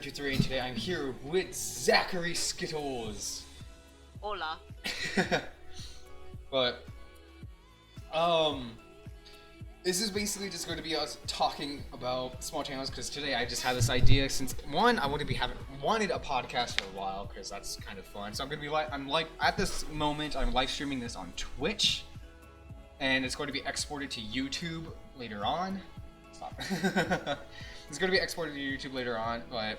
23, and today I'm here with Zachary Skittles. Hola. But, this is basically just going to be us talking about small channels, because today I just had this idea since, one, I wanted a podcast for a while, because that's kind of fun. So I'm going to be at this moment, I'm live streaming this on Twitch, and it's going to be exported to YouTube later on. Stop. It's going to be exported to YouTube later on, but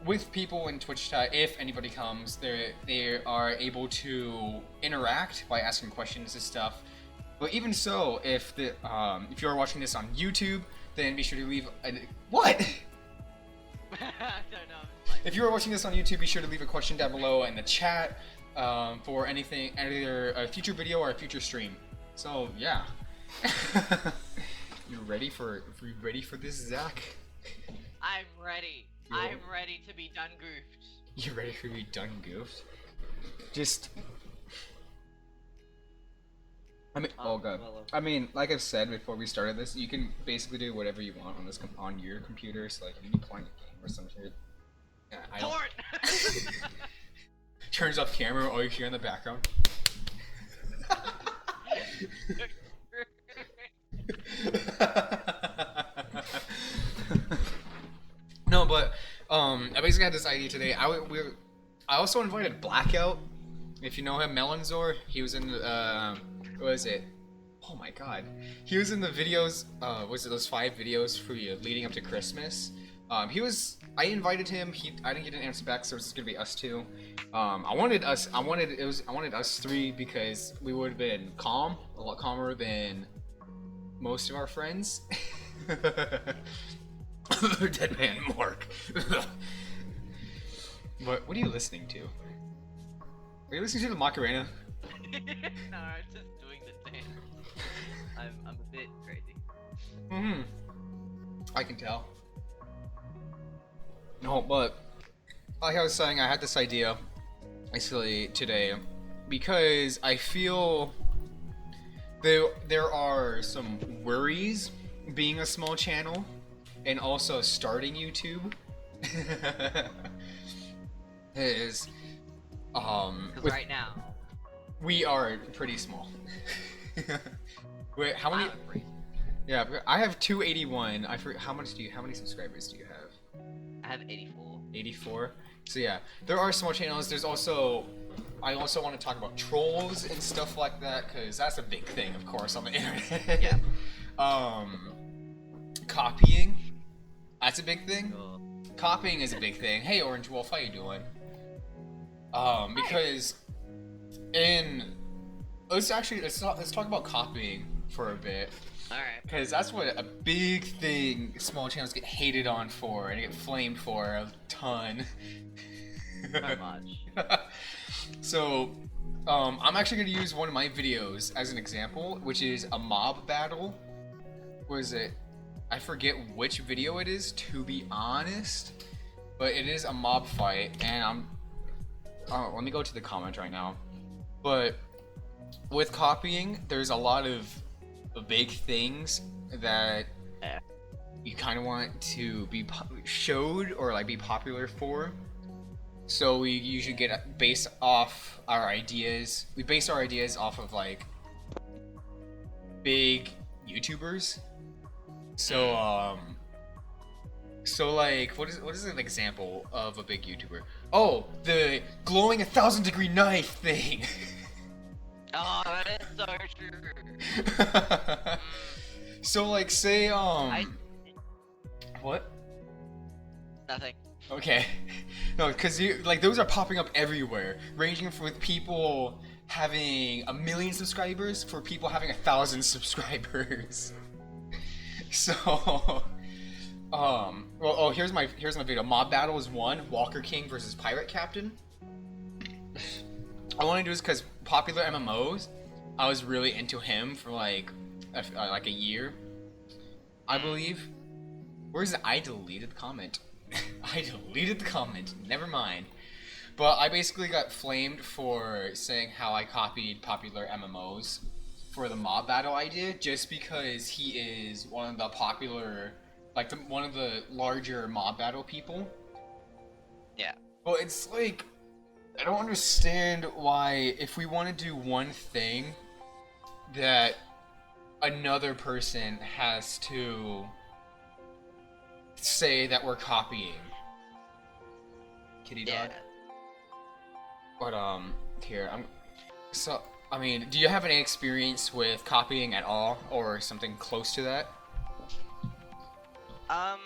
with people in Twitch chat, if anybody comes, they are able to interact by asking questions and stuff. But even so, if you're watching this on YouTube, then be sure to leave what? I don't know. If you are watching this on YouTube, be sure to leave a question down below in the chat for anything, either a future video or a future stream. So yeah. You ready for this, Zach? I'm ready. I'm ready to be done goofed. You're ready to be done goofed? Just I mean, like I've said before we started this, you can basically do whatever you want on this on your computer. So like, if you playing a game or some shit. Yeah, Port. Turns off camera, all you hear in the background. No, but I basically had this idea today. I also invited Blackout. If you know him, Melanzor. He was in the what was it? Oh my god, he was in the videos. Was it those 5 videos for you leading up to Christmas? I invited him. I didn't get an answer back, so it's just gonna be us two. I wanted us 3 because we would have been a lot calmer than most of our friends. Dead man Mark. What are you listening to? Are you listening to the Macarena? No, I'm just doing the dance. I'm a bit crazy. I can tell. No, but like I was saying, I had this idea basically today because I feel there are some worries being a small channel and also starting YouTube. Is right now we are pretty small. Wait, how many? Yeah, I have 281. I forget how many subscribers do you have? I have 84. 84. So yeah, there are small channels. I also want to talk about trolls and stuff like that, because that's a big thing, of course, on the internet. Yeah. Copying. That's a big thing. Cool. Copying is a big thing. Hey, Orange Wolf, how you doing? Because let's talk about copying for a bit. Alright. Because that's what a big thing small channels get hated on for and get flamed for a ton. So much. So, I'm actually going to use one of my videos as an example, which is a mob battle. What is it? I forget which video it is, to be honest. But it is a mob fight, and let me go to the comment right now. But with copying, there's a lot of big things that you kind of want to be showed or like be popular for. So we usually base our ideas off of like big YouTubers. So like what is an example of a big YouTuber? Oh, the glowing 1,000-degree knife thing. Oh, that is so true. So like say what? Nothing. Okay. No, because like those are popping up everywhere, ranging from with people having 1 million subscribers for people having 1,000 subscribers. So here's my video. Mob battle is 1, Walker King versus Pirate Captain. I want to do this because popular MMOs, I was really into him for like a year, I believe. Where's the I deleted the comment? I deleted the comment. Never mind. But I basically got flamed for saying how I copied popular MMOs for the mob battle idea, just because he is one of the popular like one of the larger mob battle people. Yeah. Well, it's like I don't understand why if we want to do one thing that another person has to say that we're copying. Kitty dog. Yeah. But here so I mean, do you have any experience with copying at all, or something close to that? I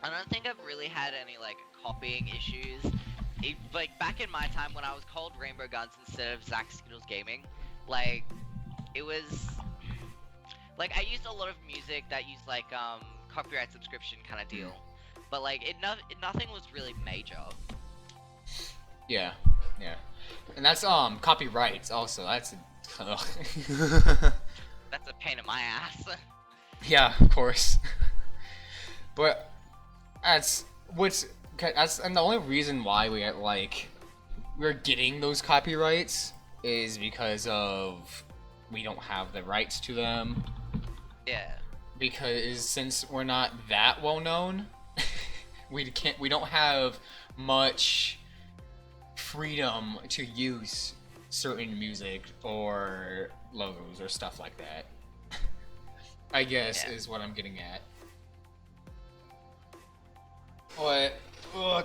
don't think I've really had any like copying issues. Like back in my time when I was called Rainbow Guns instead of Zack Skittles Gaming, like it was like I used a lot of music that used like copyright subscription kind of deal, but like nothing was really major. Yeah, yeah, and that's copyrights also. That's That's a pain in my ass. yeah, of course. But that's and the only reason why we're getting those copyrights is because of we don't have the rights to them. Yeah. Because since we're not that well known, we don't have much freedom to use certain music or logos or stuff like that. I guess is what I'm getting at. But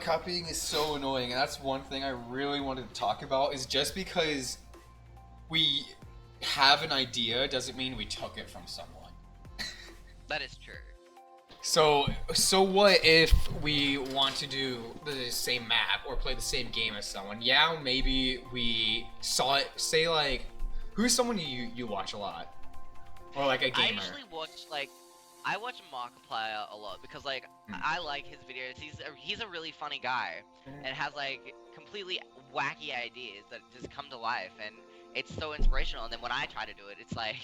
copying is so annoying, and that's one thing I really wanted to talk about. Is just because we have an idea doesn't mean we took it from someone. That is true. So what if we want to do the same map or play the same game as someone? Yeah, maybe we saw it. Say like, who's someone you watch a lot, or like a gamer? I usually watch I watch Markiplier a lot because like I like his videos. He's a really funny guy and has like completely wacky ideas that just come to life, and it's so inspirational. And then when I try to do it, it's like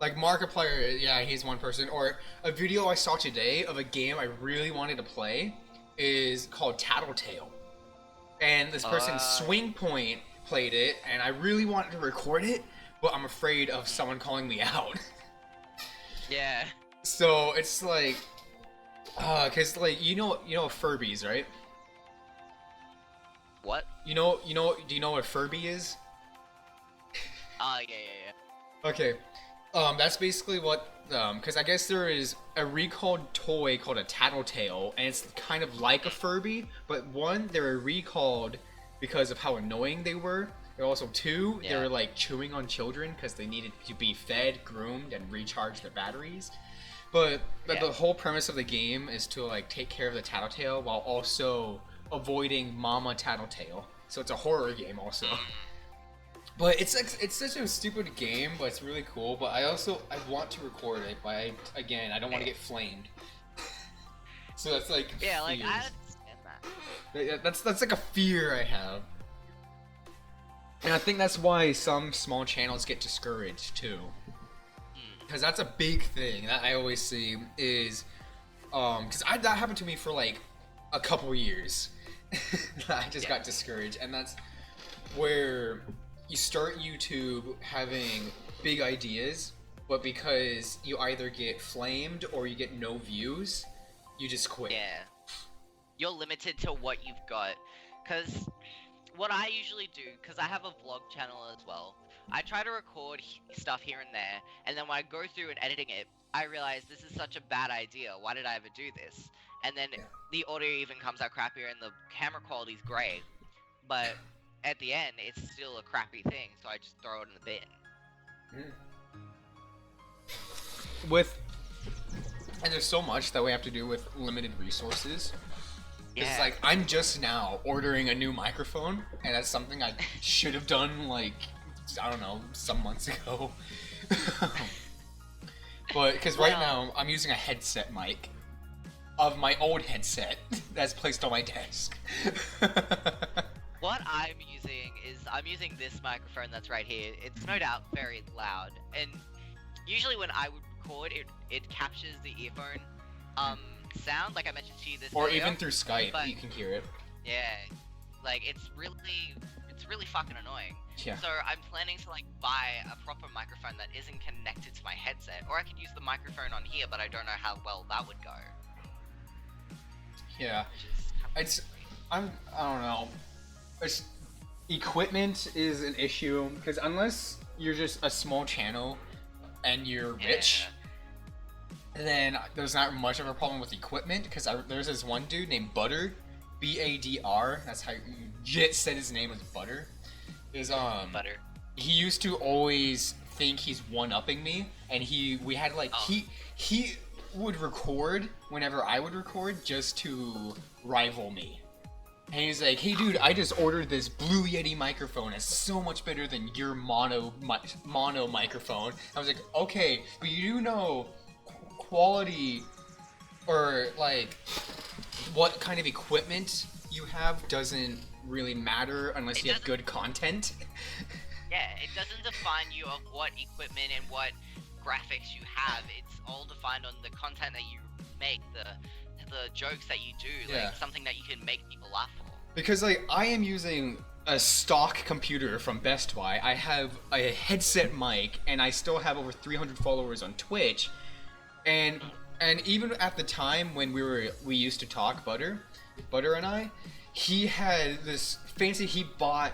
like Markiplier, yeah, he's one person. Or a video I saw today of a game I really wanted to play is called Tattletale, and this person Swing Point played it, and I really wanted to record it, but I'm afraid of someone calling me out. yeah. So it's like, cause like do you know Furbies, right? What? Do you know what Furby is? Yeah. Okay, that's basically what, because I guess there is a recalled toy called a Tattletale, and it's kind of like a Furby, but one, they were recalled because of how annoying they were. And also two, they were like chewing on children because they needed to be fed, groomed, and recharge their batteries. But the whole premise of the game is to like take care of the Tattletale while also avoiding Mama Tattletale. So it's a horror game also. But it's such a stupid game, but it's really cool. But I want to record it, but I don't want to get flamed. So that's like yeah, like fears. I understand that. That's like a fear I have, and I think that's why some small channels get discouraged too. Because that's a big thing that I always see is, because that happened to me for like a couple years. I just got discouraged, and that's where you start YouTube having big ideas, but because you either get flamed or you get no views, you just quit. Yeah. You're limited to what you've got. Because what I usually do, because I have a vlog channel as well, I try to record stuff here and there, and then when I go through and editing it, I realize this is such a bad idea. Why did I ever do this? And then the audio even comes out crappier and the camera quality's great, but at the end, it's still a crappy thing, so I just throw it in the bin. And there's so much that we have to do with limited resources. Yeah. It's like, I'm just now ordering a new microphone, and that's something I should have done, like, I don't know, some months ago. But, because right now, I'm using a headset mic of my old headset that's placed on my desk. What I'm using this microphone that's right here. It's no doubt very loud, and usually when I would record, it captures the earphone sound, like I mentioned to you this or video, even through Skype, but, you can hear it. Yeah, like it's It's really fucking annoying. Yeah. So I'm planning to like buy a proper microphone that isn't connected to my headset, or I could use the microphone on here, but I don't know how well that would go. Yeah. Which is It's I don't know. It's, equipment is an issue because unless you're just a small channel and you're rich, then there's not much of a problem with equipment. Because there's this one dude named Butter, Badr. That's how you legit said his name was Butter. Is Butter. He used to always think he's one-upping me, and we had like he would record whenever I would record just to rival me. And he's like, "Hey dude, I just ordered this Blue Yeti microphone. It's so much better than your mono microphone." I was like, "Okay, but you do know quality or like what kind of equipment you have doesn't really matter unless you have good content." Yeah, it doesn't define you of what equipment and what graphics you have. It's all defined on the content that you make, the jokes that you do, like something that you can make people laugh for. Because like I am using a stock computer from Best Buy. I have a headset mic, and I still have over 300 followers on Twitch. And even at the time when we used to talk, Butter and I, he had this fancy. He bought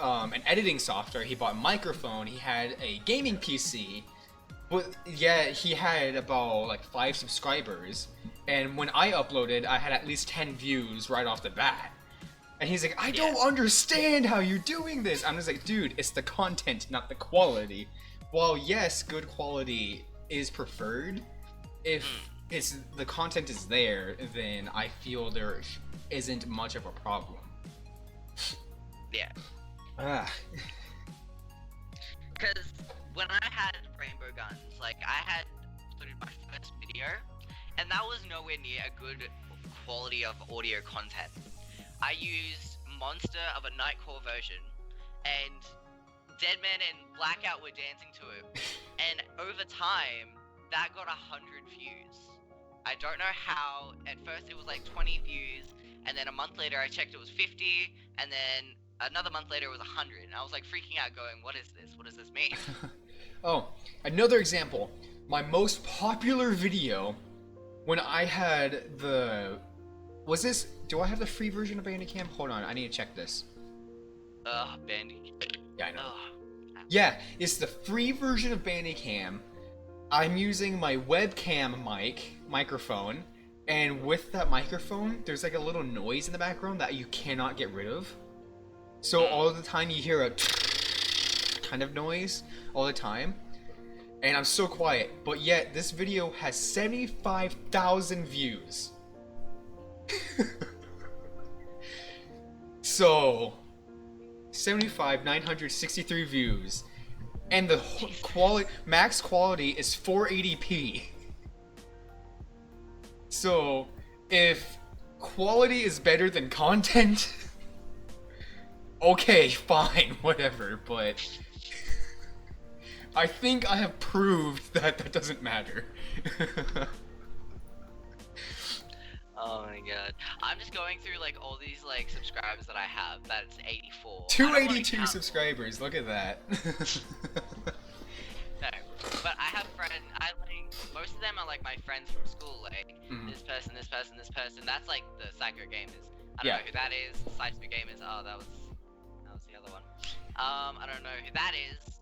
an editing software. He bought a microphone. He had a gaming PC. But yeah, he had about like 5 subscribers. And when I uploaded, I had at least 10 views right off the bat. And he's like, "I don't understand how you're doing this." I'm just like, dude, it's the content, not the quality. While yes, good quality is preferred, if the content is there, then I feel there isn't much of a problem. Yeah. Because when I had Rainbow Guns, like I had uploaded my first video, and that was nowhere near a good quality of audio content. I used Monster of a Nightcore version, and Deadman and Blackout were dancing to it, and over time, that got 100 views. I don't know how. At first it was like 20 views, and then a month later I checked it was 50, and then another month later it was 100, and I was like freaking out going, what is this? What does this mean? Oh, another example. My most popular video when I had do I have the free version of Bandicam? Hold on, I need to check this. Bandicam. Yeah, I know. Yeah, it's the free version of Bandicam. I'm using my webcam microphone, and with that microphone, there's like a little noise in the background that you cannot get rid of. So all the time you hear a kind of noise all the time, and I'm so quiet, but yet this video has 75,000 views. So 963 views, and the max quality is 480p. So if quality is better than content, okay, fine, whatever, but I think I have proved that doesn't matter. Oh my god. I'm just going through like all these like subscribers that I have. That's 84. 282 subscribers, look at that. No, but I have friends, most of them are like my friends from school, like this person. That's like the Psycho Gamers. I don't know who that is. Psycho Gamers, that was the other one. I don't know who that is.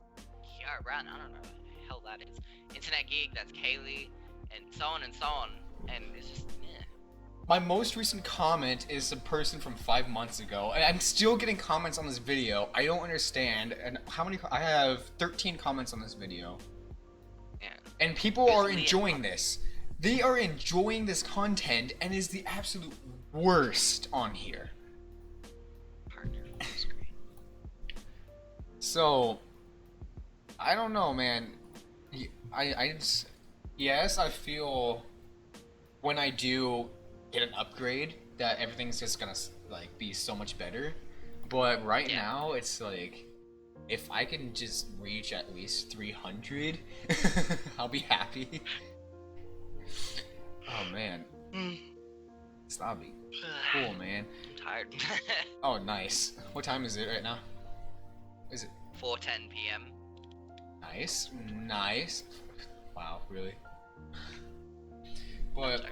Kiara Brown, I don't know who the hell that is. Internet Geek, that's Kaylee, and so on and so on. And it's just, My most recent comment is a person from 5 months ago, and I'm still getting comments on this video. I don't understand. And I have 13 comments on this video. Yeah. And people are enjoying this. They are enjoying this content, and is the absolute worst on here. So, I don't know, man. Yes, I feel when I do get an upgrade that everything's just gonna like be so much better, but right now it's like if I can just reach at least 300 I'll be happy. Oh man, stop me. Cool, man. I'm tired. Oh nice. What time is it right now? Is it 4:10 p.m. nice? Nice. Wow, really? But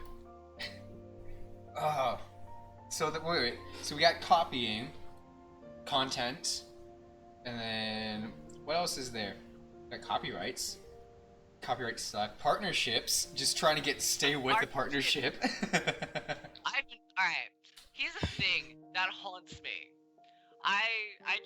so wait. So we got copying, content, and then what else is there? Got copyrights. Copyrights suck. Partnerships. Just trying to stay with the partnership. Alright. Here's the thing that haunts me. I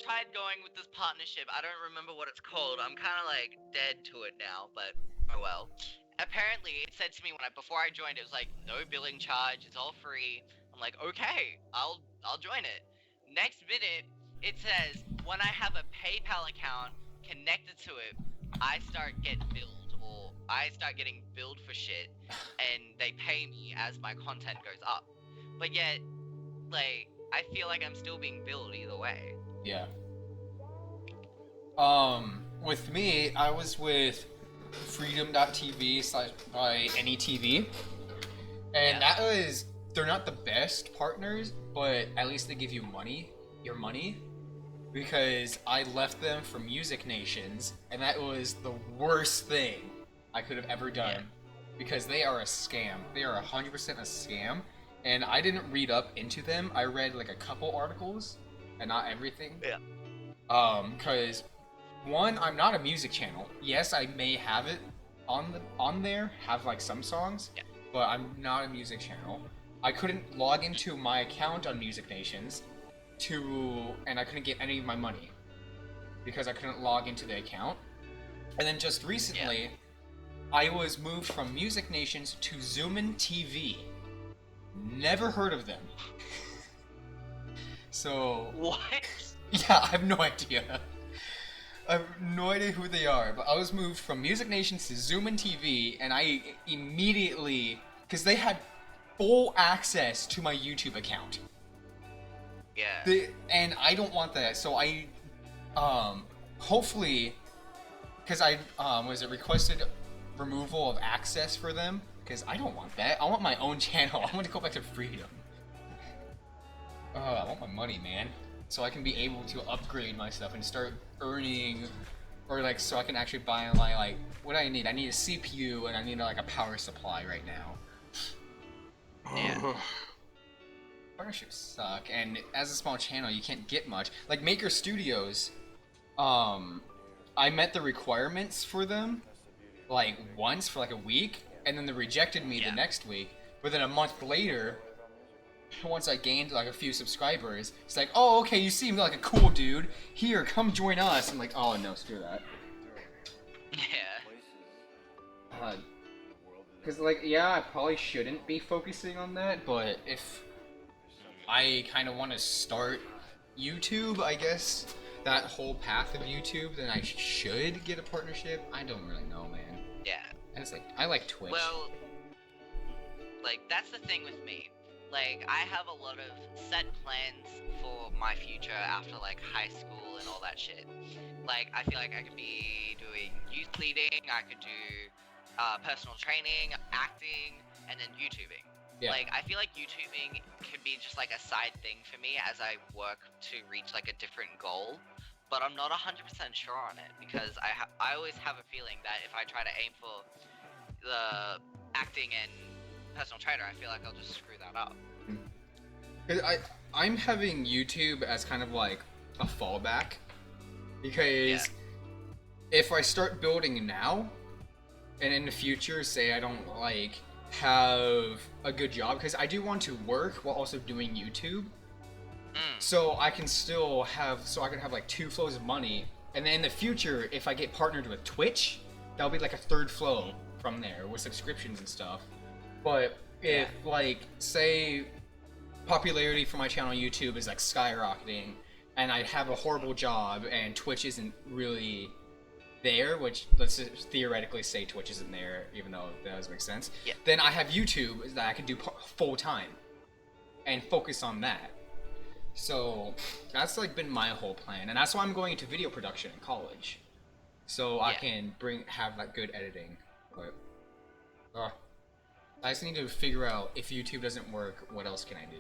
tried going with this partnership. I don't remember what it's called. I'm kind of like dead to it now, but oh well. Apparently, it said to me before I joined, it was like no billing charge. It's all free. I'm like, okay, I'll join it. Next minute, it says when I have a PayPal account connected to it, I start getting billed for shit, and they pay me as my content goes up. But yet, like, I feel like I'm still being billed either way. Yeah. With me, I was with freedom.tv/NETV, and that was, they're not the best partners, but at least they give you your money, because I left them for Music Nations, and that was the worst thing I could have ever done, because they are a scam. They are 100% a scam, and I didn't read up into them. I read like a couple articles, and not everything. Yeah. Because one, I'm not a music channel. Yes, I may have it on there, have like some songs, but I'm not a music channel. I couldn't log into my account on Music Nations and I couldn't get any of my money because I couldn't log into the account. And then just recently, I was moved from Music Nations to Zoomin TV. Never heard of them. So what? Yeah, I have no idea. I have no idea who they are, but I was moved from Music Nations to Zoomin TV, and I immediately, because they had full access to my YouTube account. Yeah. And I don't want that, so I, hopefully, because I, requested removal of access for them, because I don't want that. I want my own channel. I want to go back to freedom. I want my money, man. So I can be able to upgrade my stuff and start earning, or like, so I can actually buy my, like, what I need. I need a CPU and I need like a power supply right now. Yeah. Partnerships suck, and as a small channel, you can't get much. Like Maker Studios, I met the requirements for them, like once for like a week, and then they rejected me the next week. But then a month later, once I gained like a few subscribers, it's like, oh, okay, you seem like a cool dude. Here, come join us. I'm like, oh no, screw that. Yeah. Because like, yeah, I probably shouldn't be focusing on that, but if I kind of want to start YouTube, I guess, that whole path of YouTube, then I should get a partnership. I don't really know, man. Yeah. And it's like, I like Twitch. Well, like, that's the thing with me. Like, I have a lot of set plans for my future after, like, high school and all that shit. Like, I feel like I could be doing youth leading, I could do personal training, acting, and then YouTubing. Yeah. Like, I feel like YouTubing could be just, like, a side thing for me as I work to reach, like, a different goal. But I'm not 100% sure on it, because I always have a feeling that if I try to aim for the acting and personal trainer, I feel like I'll just screw that up. I'm having YouTube as kind of like a fallback, because if I start building now, and in the future, say I don't like have a good job, because I do want to work while also doing YouTube, so I can still have, so I can have like two flows of money, and then in the future, if I get partnered with Twitch, that'll be like a third flow from there with subscriptions and stuff. But if like, say, popularity for my channel on YouTube is like skyrocketing, and I have a horrible job and Twitch isn't really there, which let's just theoretically say Twitch isn't there, even though that doesn't make sense, then I have YouTube that I can do full time and focus on that. So that's like been my whole plan, and that's why I'm going into video production in college, so I can have like good editing. But I just need to figure out, if YouTube doesn't work, what else can I do?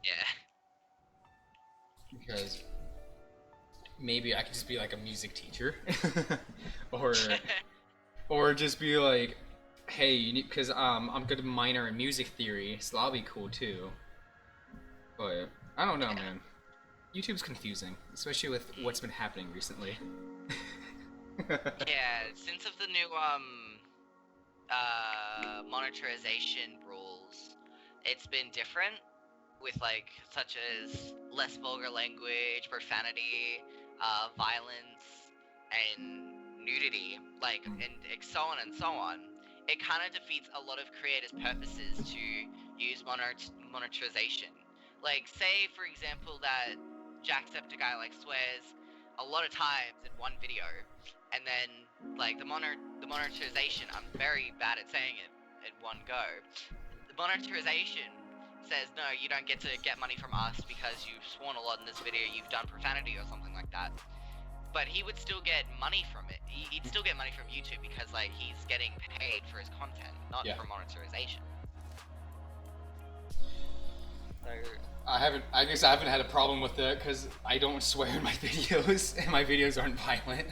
Yeah. Because maybe I could just be like a music teacher, or or just be like, hey, you need because I'm gonna minor in music theory, so that'll be cool too. But I don't know, man. YouTube's confusing, especially with what's been happening recently. Yeah, since of the new monetization rules, it's been different with like such as less vulgar language, profanity, violence, and nudity, like and so on and so on. It kind of defeats a lot of creators' purposes to use monetization. Like, say for example that Jacksepticeye like swears a lot of times in one video, and then like the monetization, I'm very bad at saying it in one go. The monetization says no, you don't get to get money from us because you've sworn a lot in this video, you've done profanity or something like that. But he would still get money from it. He'd still get money from YouTube because like he's getting paid for his content, not for monetization. So I guess I haven't had a problem with that because I don't swear in my videos, and my videos aren't violent.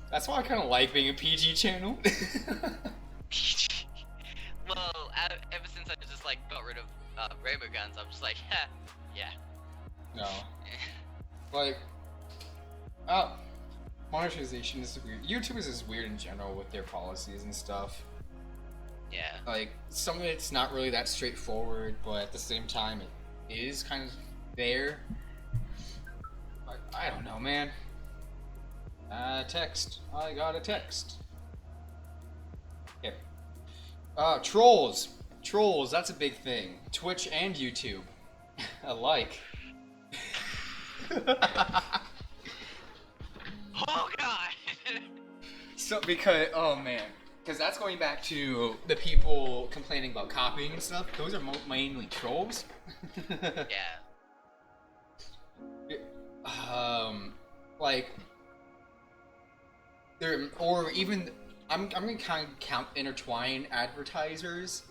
That's why I kind of like being a PG channel. Well, ever since I just like got rid of rainbow guns, I'm just like, yeah. No. Like, monetization is weird. YouTube is just weird in general with their policies and stuff. Yeah. Like, some of it's not really that straightforward, but at the same time, it is kind of there. Like, I don't know, man. Text. I got a text. Okay. Trolls. Trolls, that's a big thing. Twitch and YouTube. Alike. Oh god! So, because, oh man. Because that's going back to the people complaining about copying and stuff. Those are mainly trolls. Yeah. Like, there, or even, I'm gonna kind of intertwine advertisers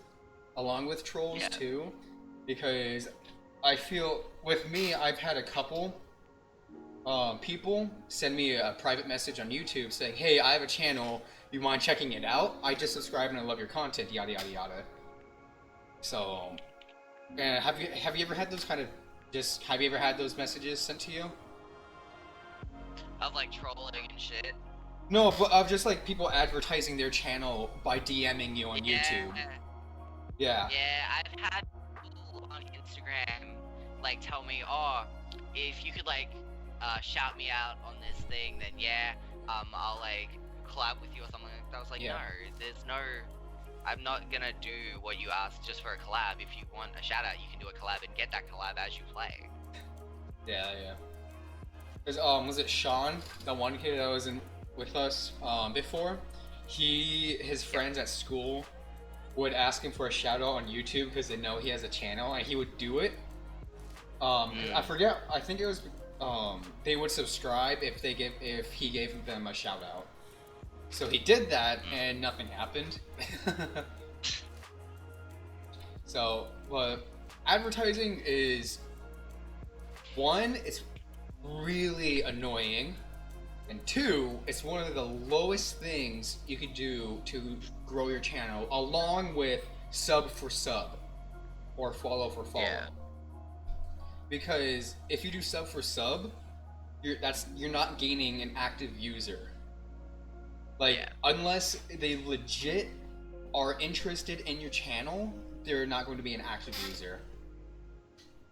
along with trolls too, because I feel, with me, I've had a couple people send me a private message on YouTube saying, hey, I have a channel, you mind checking it out? I just subscribed and I love your content, yada yada yada. So, have you ever had those kind of, have you ever had those messages sent to you? Of like trolling and shit? No, but of just like people advertising their channel by DMing you on YouTube. Yeah. Yeah, I've had people on Instagram like tell me, oh, if you could like shout me out on this thing, then I'll like collab with you or something like that. I was like, no, there's no, I'm not gonna do what you asked just for a collab. If you want a shout out, you can do a collab and get that collab as you play. Yeah, yeah. Cause was it Sean, the one kid that was in with us before? His friends at school would ask him for a shout out on YouTube because they know he has a channel, and he would do it. I forget. I think it was they would subscribe if he gave them a shout out. So he did that, and nothing happened. So, but advertising is, one, it's really annoying, and two, it's one of the lowest things you could do to grow your channel, along with sub for sub or follow for follow. Yeah. Because if you do sub for sub, you're not gaining an active user. Like, unless they legit are interested in your channel, they're not going to be an active user.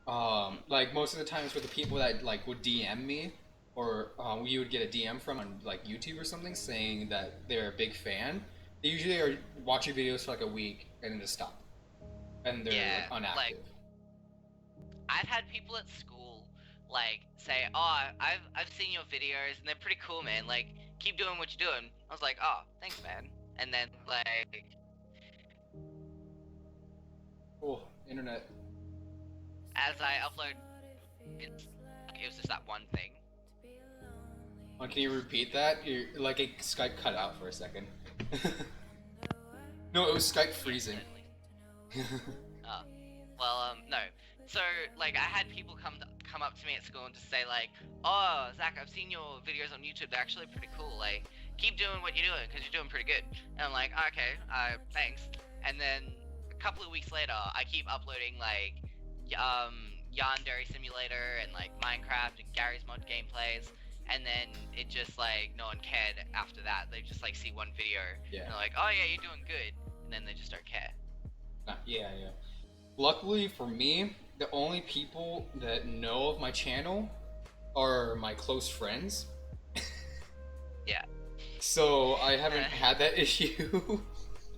Like most of the times with the people that like would DM me, or you would get a DM from on like YouTube or something saying that they're a big fan, they usually are watching videos for like a week and then just stop, and they're like, unactive. Like, I've had people at school like say, "Oh, I've seen your videos and they're pretty cool, man. Like, keep doing what you're doing." I was like, "Oh, thanks, man." And then like, cool, internet. As I upload, it was just that one thing. Can you repeat that? Like Skype cut out for a second. No, it was Skype freezing. Oh, well, no. So like, I had people come come up to me at school and just say like, "Oh, Zach, I've seen your videos on YouTube. They're actually pretty cool. Like, keep doing what you're doing because you're doing pretty good." And I'm like, "Okay, thanks." And then a couple of weeks later, I keep uploading like, Yandere Simulator and like Minecraft and Gary's Mod gameplays. And then it just like no one cared after that. They just like see one video and they're like, "Oh yeah, you're doing good," and then they just don't care. Yeah. Luckily for me, the only people that know of my channel are my close friends. Yeah. So I haven't had that issue,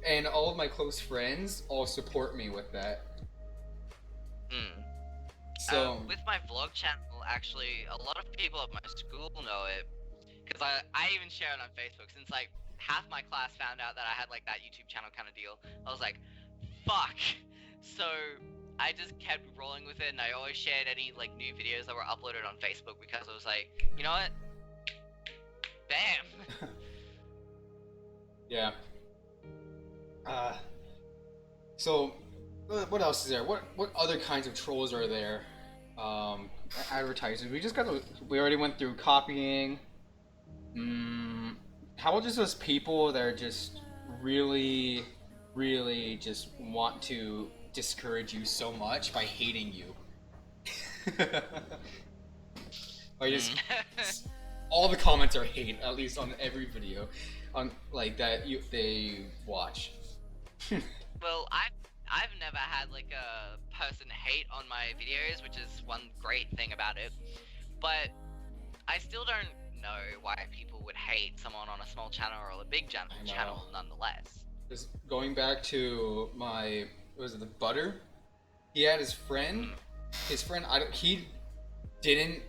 and all of my close friends all support me with that. So with my vlog channel, actually, a lot of people at my school know it, because I even share it on Facebook. Since like half my class found out that I had like that YouTube channel kind of deal, I was like, fuck. So I just kept rolling with it, and I always shared any like new videos that were uploaded on Facebook because I was like, you know what? Bam. Yeah. So what else is there? What other kinds of trolls are there? Advertising. We already went through copying. How about just those people that are just really just want to discourage you so much by hating you? Like just all the comments are hate, at least on every video, on like that they watch. Well, I've never had like a person hate on my videos, which is one great thing about it. But I still don't know why people would hate someone on a small channel or a big channel nonetheless. Just going back to the Butter? He had his friend. He didn't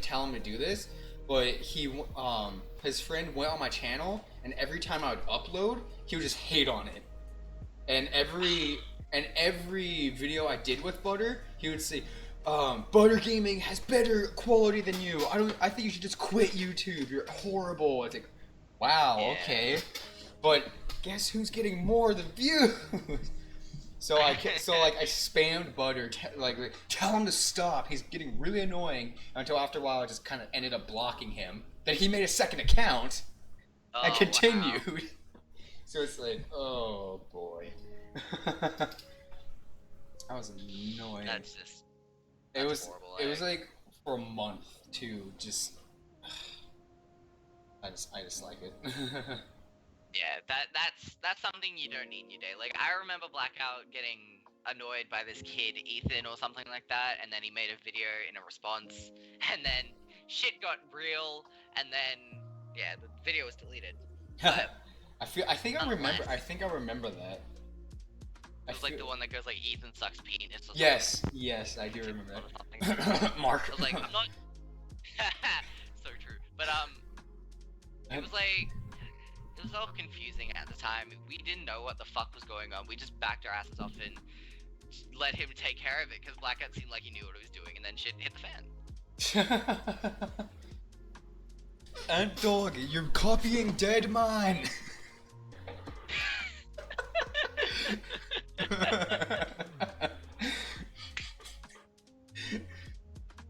tell him to do this, but his friend went on my channel, and every time I would upload, he would just hate on it. And every video I did with Butter, he would say, "Butter Gaming has better quality than you. I think you should just quit YouTube. You're horrible." It's like, wow, okay, but guess who's getting more of the views? So I spammed Butter, tell him to stop. He's getting really annoying. Until after a while, I just kind of ended up blocking him. Then he made a second account and continued. Wow. So it's like, oh boy. That was annoying. That's horrible. It was like for a month too. Just I dislike it. Yeah, that's something you don't need in your day. Like I remember Blackout getting annoyed by this kid Ethan or something like that, and then he made a video in a response, and then shit got real, and then yeah, the video was deleted. But I think I remember that. It was like the one that goes like Ethan sucks penis. Yes, I do remember that. Mark. I was like, I'm not. So true, but it was like. It was all confusing at the time. We didn't know what the fuck was going on. We just backed our asses off and let him take care of it because Blackout seemed like he knew what he was doing, and then shit hit the fan. Ant Dog, you're copying Dead Mine.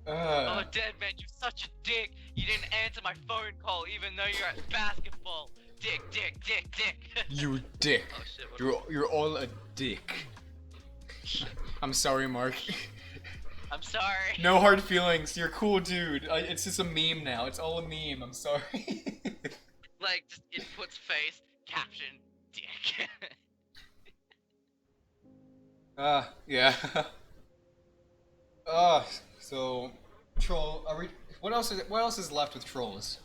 Oh, Dead Man, you're such a dick. You didn't answer my phone call even though you're at basketball. Dick. You dick. Oh, shit, You're all a dick. I'm sorry, Mark. I'm sorry. No hard feelings. You're a cool dude. It's just a meme now. It's all a meme. I'm sorry. Like, just inputs face, caption, dick. Yeah. So troll. What else is left with trolls?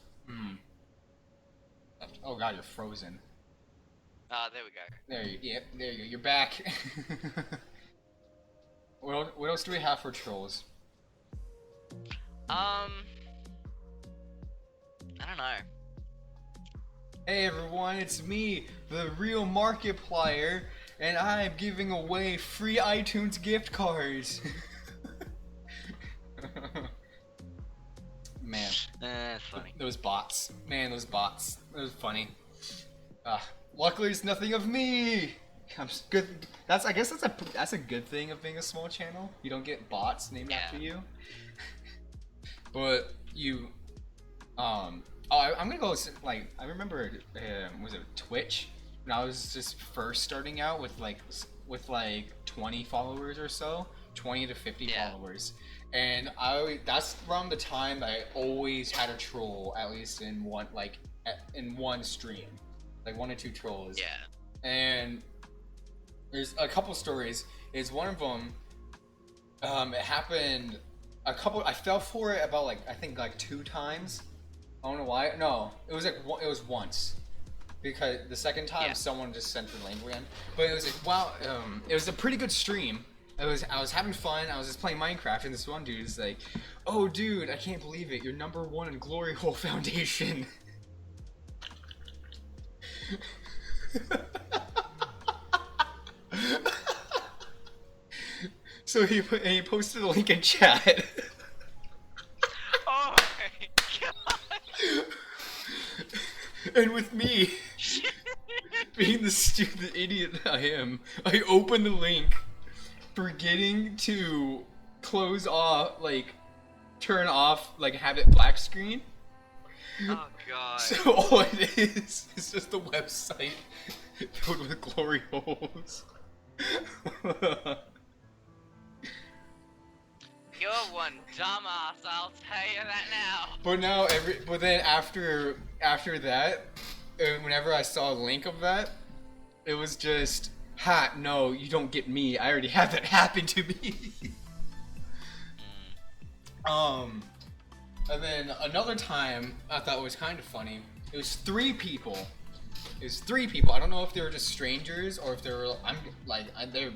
Oh god, you're frozen. There we go. There you go. You're back. What else do we have for trolls? I don't know. Hey everyone, it's me, the real Markiplier, and I'm giving away free iTunes gift cards. Man. That's funny. Those bots. Man, those bots. That was funny. Luckily it's nothing of me! Good. I guess that's a good thing of being a small channel. You don't get bots named after you. But you, I'm gonna go like I remember, was it Twitch when I was just first starting out with like 20 followers or so, 20 to 50 followers, and that's around the time I always had a troll at least in one stream, like 1 or 2 trolls. Yeah. And there's a couple stories. Is one of them, it happened I fell for it about I think 2 times. I don't know why. No, it was it was once. Because the second time someone just sent the link again. But it was it was a pretty good stream. I was having fun. I was just playing Minecraft, and this one dude is like, "Oh, dude, I can't believe it. You're #1 in Glory Hole Foundation." So he posted a link in chat. Oh my god! And with me being the stupid idiot I am, I opened the link, forgetting to close off, turn off, have it black screen. Oh god. So all it is just the website filled with glory holes. You're one dumbass, I'll tell you that now. But then after that, whenever I saw a link of that, it was just, ha, no, you don't get me. I already had that happen to me. And then another time I thought was kind of funny. It was 3 people. I don't know if they were just strangers or if they were. They're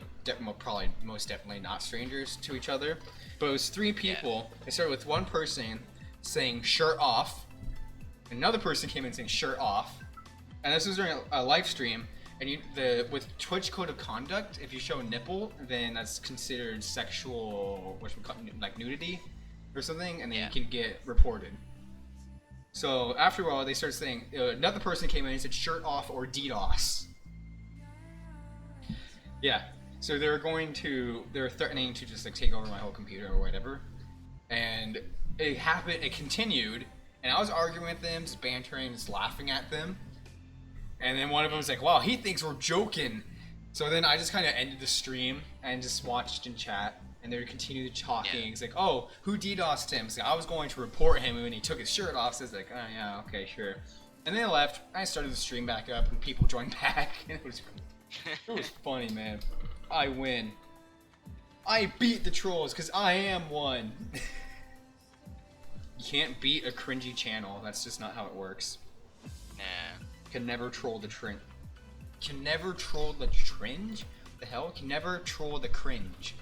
probably most definitely not strangers to each other. But it was 3 people. Yeah. It started with one person saying "shirt off," another person came in saying "shirt off," and this was during a live stream. And with Twitch code of conduct, if you show a nipple, then that's considered sexual, nudity or something, and then you can get reported. So after a while, they started saying, another person came in and said "shirt off" or DDoS. Yeah. So they were threatening to just take over my whole computer or whatever. And it continued, and I was arguing with them, just bantering, just laughing at them. And then one of them was like, "Wow, he thinks we're joking." So then I just kind of ended the stream and just watched in chat, and they would continue talking. Yeah. It's like, "Oh, who DDoSed him?" So I was going to report him when he took his shirt off. So it's like, "Oh yeah, okay, sure." And then they left. I started the stream back up, and people joined back. And it was funny, man. I win. I beat the trolls because I am one. You can't beat a cringy channel. That's just not how it works. Nah. Can never troll the cringe. Can never troll the cringe? The hell? Can never troll the cringe.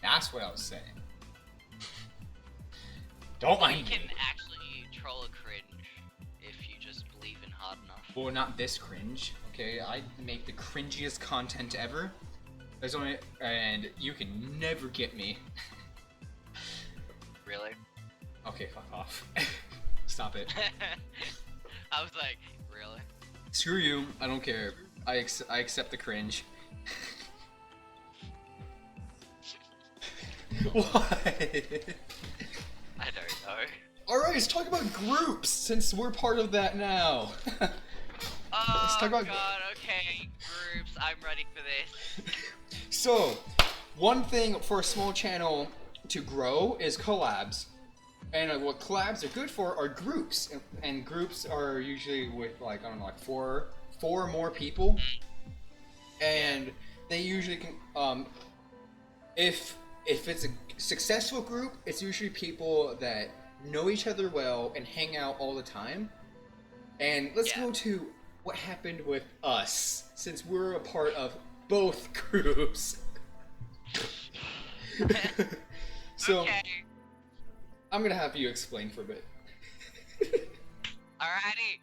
That's what I was saying. Don't mind me. You can actually troll a cringe if you just believe in hard enough. Well, not this cringe. Okay, I make the cringiest content ever. And you can never get me. Really? Okay, fuck off. Stop it. I was like, really? Screw you. I don't care. I accept the cringe. What? I don't know. Alright, let's talk about groups, since we're part of that now. Oh god, okay, groups, I'm ready for this. So, one thing for a small channel to grow is collabs. And what collabs are good for are groups. And groups are usually with, four or more people. And they usually can, if it's a successful group, it's usually people that know each other well and hang out all the time. And let's go to what happened with us, since we're a part of both groups. So, okay. I'm gonna have you explain for a bit. Alrighty.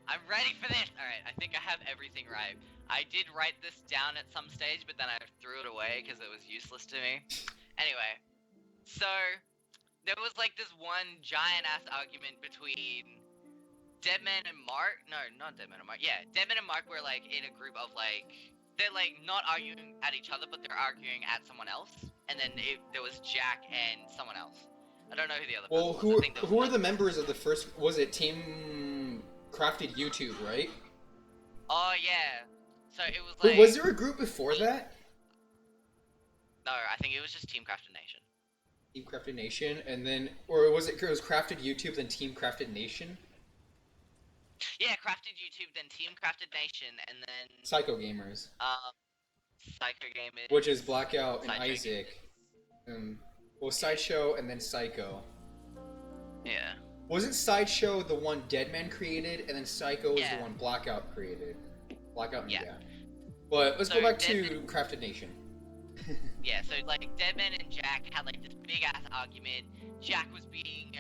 I'm ready for this. Alright, I think I have everything right. I did write this down at some stage, but then I threw it away because it was useless to me. Anyway, so there was this one giant-ass argument between Deadman and Mark. No, not Deadman and Mark. Yeah, Deadman and Mark were in a group of they're like not arguing at each other, but they're arguing at someone else. And then there was Jack and someone else. I don't know who the other Well, person was. I think there was who are the members of the first? Was it Team Crafted YouTube, right? Oh yeah. So it was Wait, like. was there a group before that? No, I think it was just Team Crafted Nation. Team Crafted Nation, and then, or was it Crafted YouTube, then Team Crafted Nation? Yeah, Crafted YouTube, then Team Crafted Nation, and then Psycho Gamers. Psycho Gamers. Which is Blackout and Sideshow Isaac. Well, Sideshow and then Psycho. Yeah. Wasn't Sideshow the one Deadman created, and then Psycho was Yeah. the one Blackout created? Blackout, Yeah. yeah. But let's So go back Deadman- to Crafted Nation. Yeah, so like Deadman and Jack had like this big ass argument. Jack was being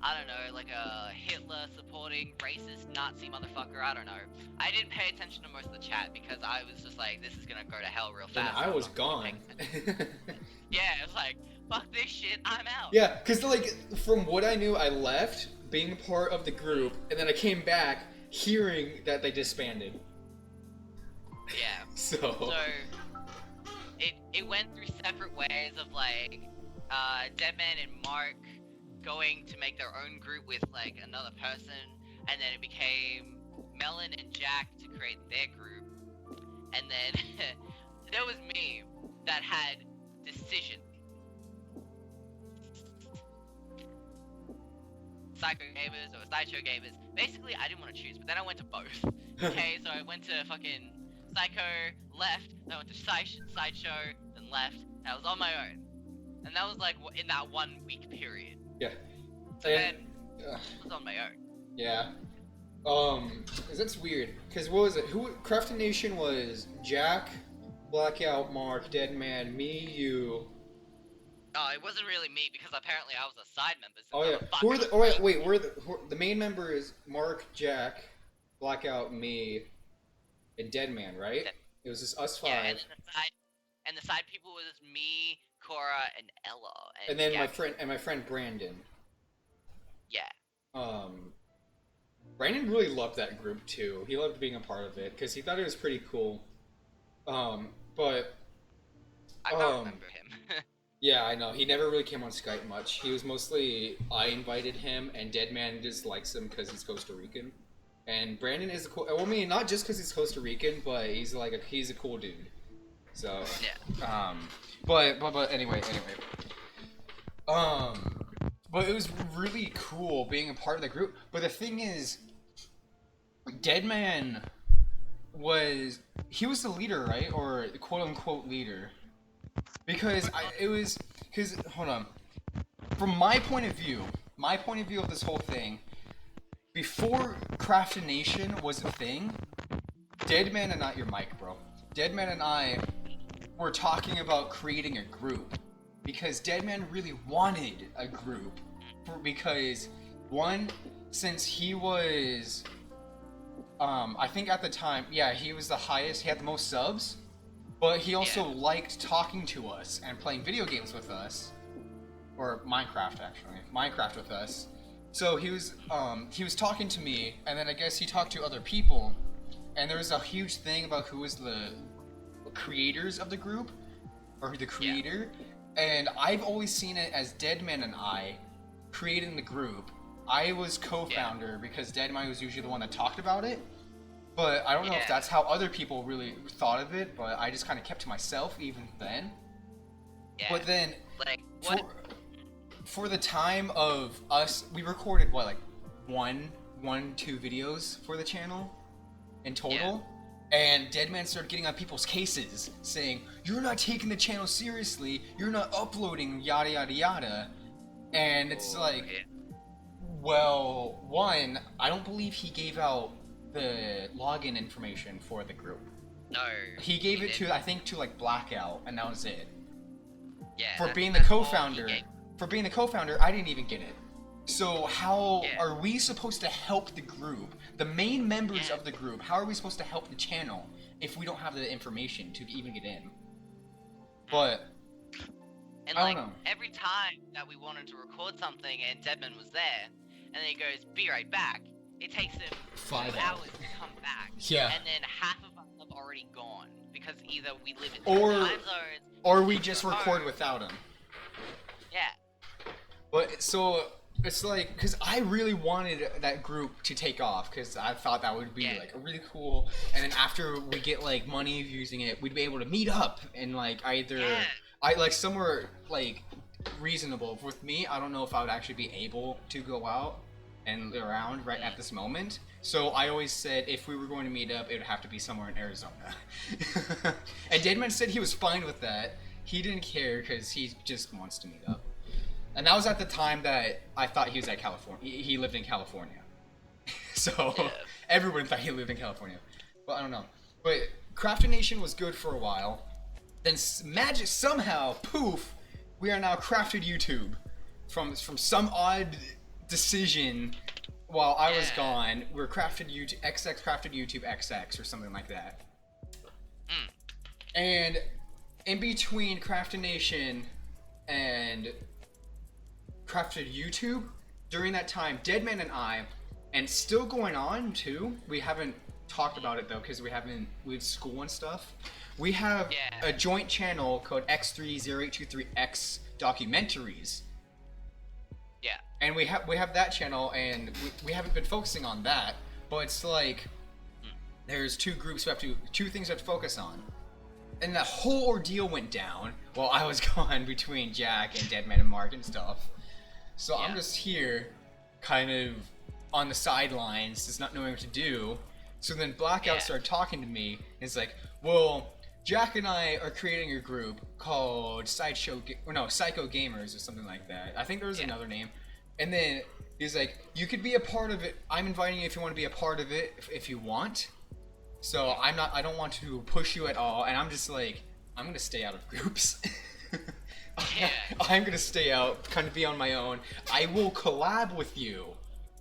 I don't know, like a Hitler supporting racist Nazi motherfucker, I don't know. I didn't pay attention to most of the chat because I was just like, this is gonna go to hell real And fast. I I'm was not gonna gone. pay attention. Yeah, it was like, fuck this shit, I'm out. Yeah, because like from what I knew, I left being part of the group, and then I came back hearing that they disbanded. Yeah. So So it went through separate ways of like Deadman and Mark going to make their own group with like another person, and then it became Melon and Jack to create their group, and then there was me that had Decision, Psycho Gamers or Sideshow Gamers. Basically, I didn't want to choose, but then I went to both. Okay, so I went to fucking Psycho, left, then I went to Sideshow, then left, and I was on my own. And that was like in that 1 week period. yeah, So and, then I was on my own. yeah. 'Cause that's weird. Cause what was it? Crafted Nation was Jack, Blackout, Mark, Deadman, me, you. Oh, it wasn't really me because apparently I was a side member. So Oh yeah. Who are the? Oh wait, the main member is Mark, Jack, Blackout, me, and Deadman, right? It was just us five. Yeah, and the side people was me, Cora, and Ella. And then Gabby. my friend Brandon. Yeah. Brandon really loved that group too. He loved being a part of it because he thought it was pretty cool. But I don't remember him. yeah, I know he never really came on Skype much. He was mostly I invited him, and Deadman just likes him because he's Costa Rican. And Brandon is a cool. I mean, not just because he's Costa Rican, but he's a cool dude. So Yeah. But anyway. But it was really cool being a part of the group. But the thing is, Deadman was the leader, right? Or the quote unquote leader. Because hold on. From my point of view of this whole thing, before Crafted Nation was a thing, Deadman and I, your mic, bro. Deadman and I were talking about creating a group. Because Deadman really wanted a group. Because, one, since he was, I think at the time, yeah, he was the highest, he had the most subs. But he also liked talking to us and playing video games with us. Or Minecraft, actually. Minecraft with us. So he was talking to me, and then I guess he talked to other people. And there was a huge thing about who was the creators of the group. Or the creator. Yeah. And I've always seen it as Deadman and I creating the group. I was co-founder because Deadman was usually the one that talked about it. But I don't know if that's how other people really thought of it, but I just kind of kept to myself even then. Yeah. But then, like, for the time of us, we recorded, what, like, two videos for the channel in total? Yeah. And Deadman started getting on people's cases, saying, "You're not taking the channel seriously, you're not uploading, yada yada yada." And it's well, one, I don't believe he gave out the login information for the group. No. He gave it to, I think, to like Blackout, and that was it. Yeah. For being the co-founder, I didn't even get it. So how are we supposed to help the group, the main members of the group, how are we supposed to help the channel if we don't have the information to even get in? But, and I don't know. Every time that we wanted to record something and Deadman was there, and then he goes, "Be right back," it takes him 5 hours to come back. Yeah. And then half of us have already gone. because either we live in Or- different time zones. Or we just Or- record without him. Yeah. But so it's like, because I really wanted that group to take off, because I thought that would be Yeah. like really cool. And then after we get like money using it, we'd be able to meet up and like either Yeah. I like somewhere like reasonable. With me, I don't know if I would actually be able to go out and around right at this moment. So I always said if we were going to meet up, it would have to be somewhere in Arizona. And Deadman said he was fine with that. He didn't care because he just wants to meet up. And that was at the time that I thought he was at California. He lived in California. So Yeah. everyone thought he lived in California. But I don't know. But Crafted Nation was good for a while. Then magic somehow, poof, we are now Crafted YouTube. From some odd decision while I was Yeah. gone, we're Crafted YouTube XX Crafted YouTube XX or something like that. Mm. And in between Crafted Nation and Crafted YouTube, during that time, Deadman and I, and still going on too, we haven't talked about it though because we have school and stuff. We have Yeah. a joint channel called X30823X Documentaries. Yeah. And we have that channel, and we haven't been focusing on that. But it's like there's two groups two things we have to focus on, and that whole ordeal went down while I was gone between Jack and Deadman and Mark and stuff. So I'm Yeah. just here, kind of on the sidelines, just not knowing what to do. So then Blackout Yeah. started talking to me, and it's like, well, Jack and I are creating a group called Psycho Gamers or something like that. I think there was Yeah. another name. And then he's like, you could be a part of it. I'm inviting you if you want to be a part of it, if you want. So I don't want to push you at all. And I'm just like, I'm going to stay out of groups. Yeah. I'm going to stay out, kind of be on my own. I will collab with you,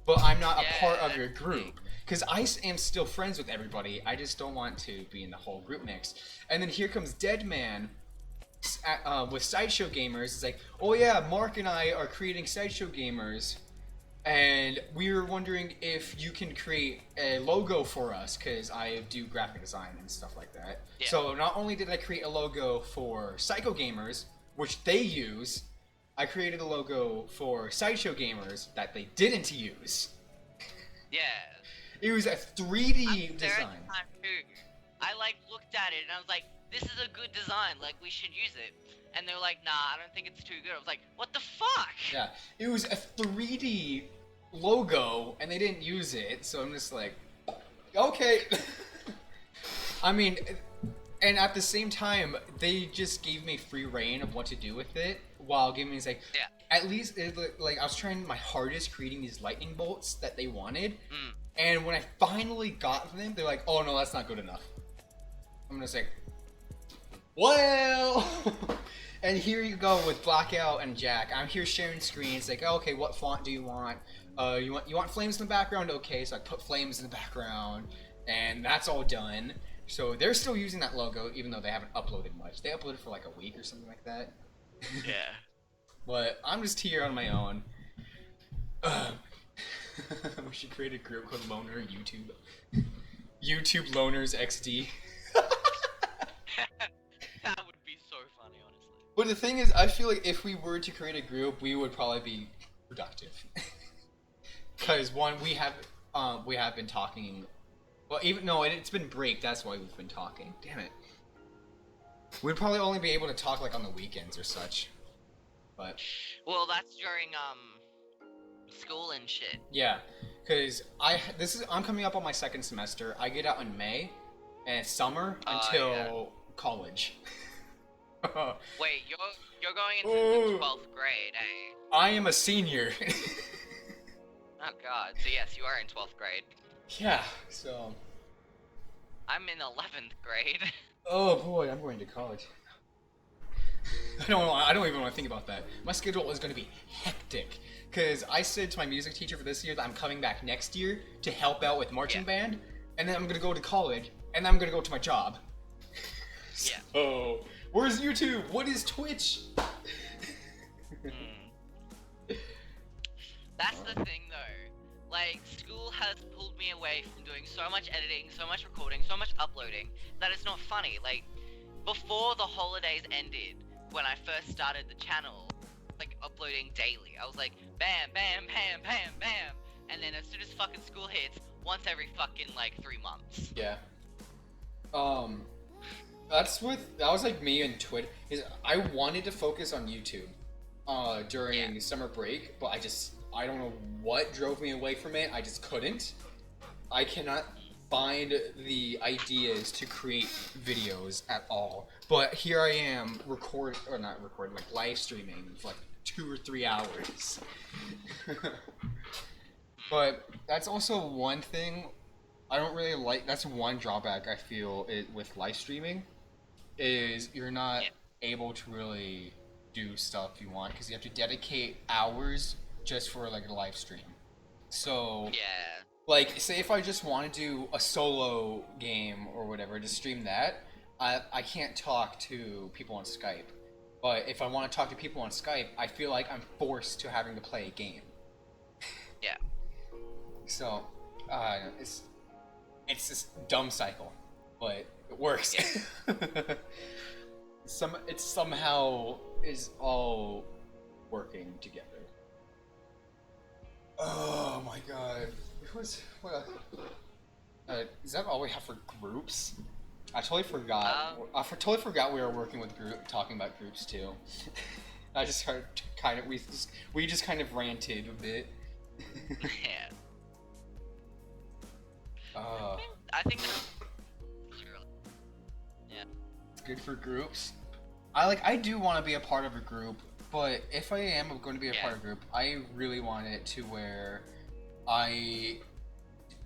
but I'm not a part of your group. Because I am still friends with everybody. I just don't want to be in the whole group mix. And then here comes Deadman with Sideshow Gamers. It's like, oh yeah, Mark and I are creating Sideshow Gamers. And we were wondering if you can create a logo for us, because I do graphic design and stuff like that. Yeah. So not only did I create a logo for Psycho Gamers, which they use, I created a logo for Sideshow Gamers that they didn't use. Yeah. It was a 3D There at design. the time too. I like looked at it and I was like, this is a good design, like we should use it. And they were like, nah, I don't think it's too good. I was like, what the fuck? Yeah, it was a 3D logo, and they didn't use it, so I'm just like, okay. I mean, and at the same time, they just gave me free reign of what to do with it, while giving me, like, Yeah. at least, like, I was trying my hardest creating these lightning bolts that they wanted, Mm. and when I finally got them, they're like, oh no, that's not good enough. I'm just like, well, and here you go with Blackout and Jack. I'm here sharing screens. Like, oh, okay, what font do you want? You want flames in the background? Okay, so I put flames in the background, and that's all done. So they're still using that logo, even though they haven't uploaded much. They uploaded for like a week or something like that. Yeah. But I'm just here on my own. We should create a group called Loner YouTube. YouTube Loners XD. That would be so funny, honestly. But the thing is, I feel like if we were to create a group, we would probably be productive. Because one, we have been talking. Well, it's been break. That's why we've been talking. Damn it. We'd probably only be able to talk like on the weekends or such. But Well, that's during school and shit. yeah, because I'm coming up on my second semester. I get out in May, and it's summer until yeah. college. Wait, you're going into Ooh. the 12th grade, eh? I am a senior. Oh god. So yes, you are in 12th grade. Yeah, so. I'm in 11th grade. Oh boy, I'm going to college. I don't even want to think about that. My schedule is going to be hectic. Because I said to my music teacher for this year that I'm coming back next year to help out with marching band. And then I'm going to go to college. And then I'm going to go to my job. Yeah. Oh, where's YouTube? What is Twitch? Hmm. That's the thing though. Like, school has pulled me away from doing so much editing, so much recording, so much uploading, that it's not funny. Like, before the holidays ended, when I first started the channel, like, uploading daily, I was like, bam, bam, bam, bam, bam, and then as soon as fucking school hits, once every fucking, like, 3 months. Yeah. That was like me and Twitch. Is I wanted to focus on YouTube, during summer break, but I don't know what drove me away from it. I just couldn't. I cannot find the ideas to create videos at all. But here I am, like live streaming for like 2 or 3 hours. But that's also one thing I don't really like. That's one drawback I feel with live streaming, is you're not able to really do stuff you want because you have to dedicate hours just for like a live stream. So Yeah. like, say if I just want to do a solo game or whatever, just stream that, I can't talk to people on Skype. But if I want to talk to people on Skype, I feel like I'm forced to having to play a game. Yeah. So, it's this dumb cycle, but it works. It somehow is all working together. Oh my god. Is that all we have for groups? I totally forgot. Totally forgot we were working with talking about groups too. I just heard we just kind of ranted a bit. Yeah. Uh, I think that's it's good for groups. I do want to be a part of a group, but if I am going to be a part of a group, I really want it to where I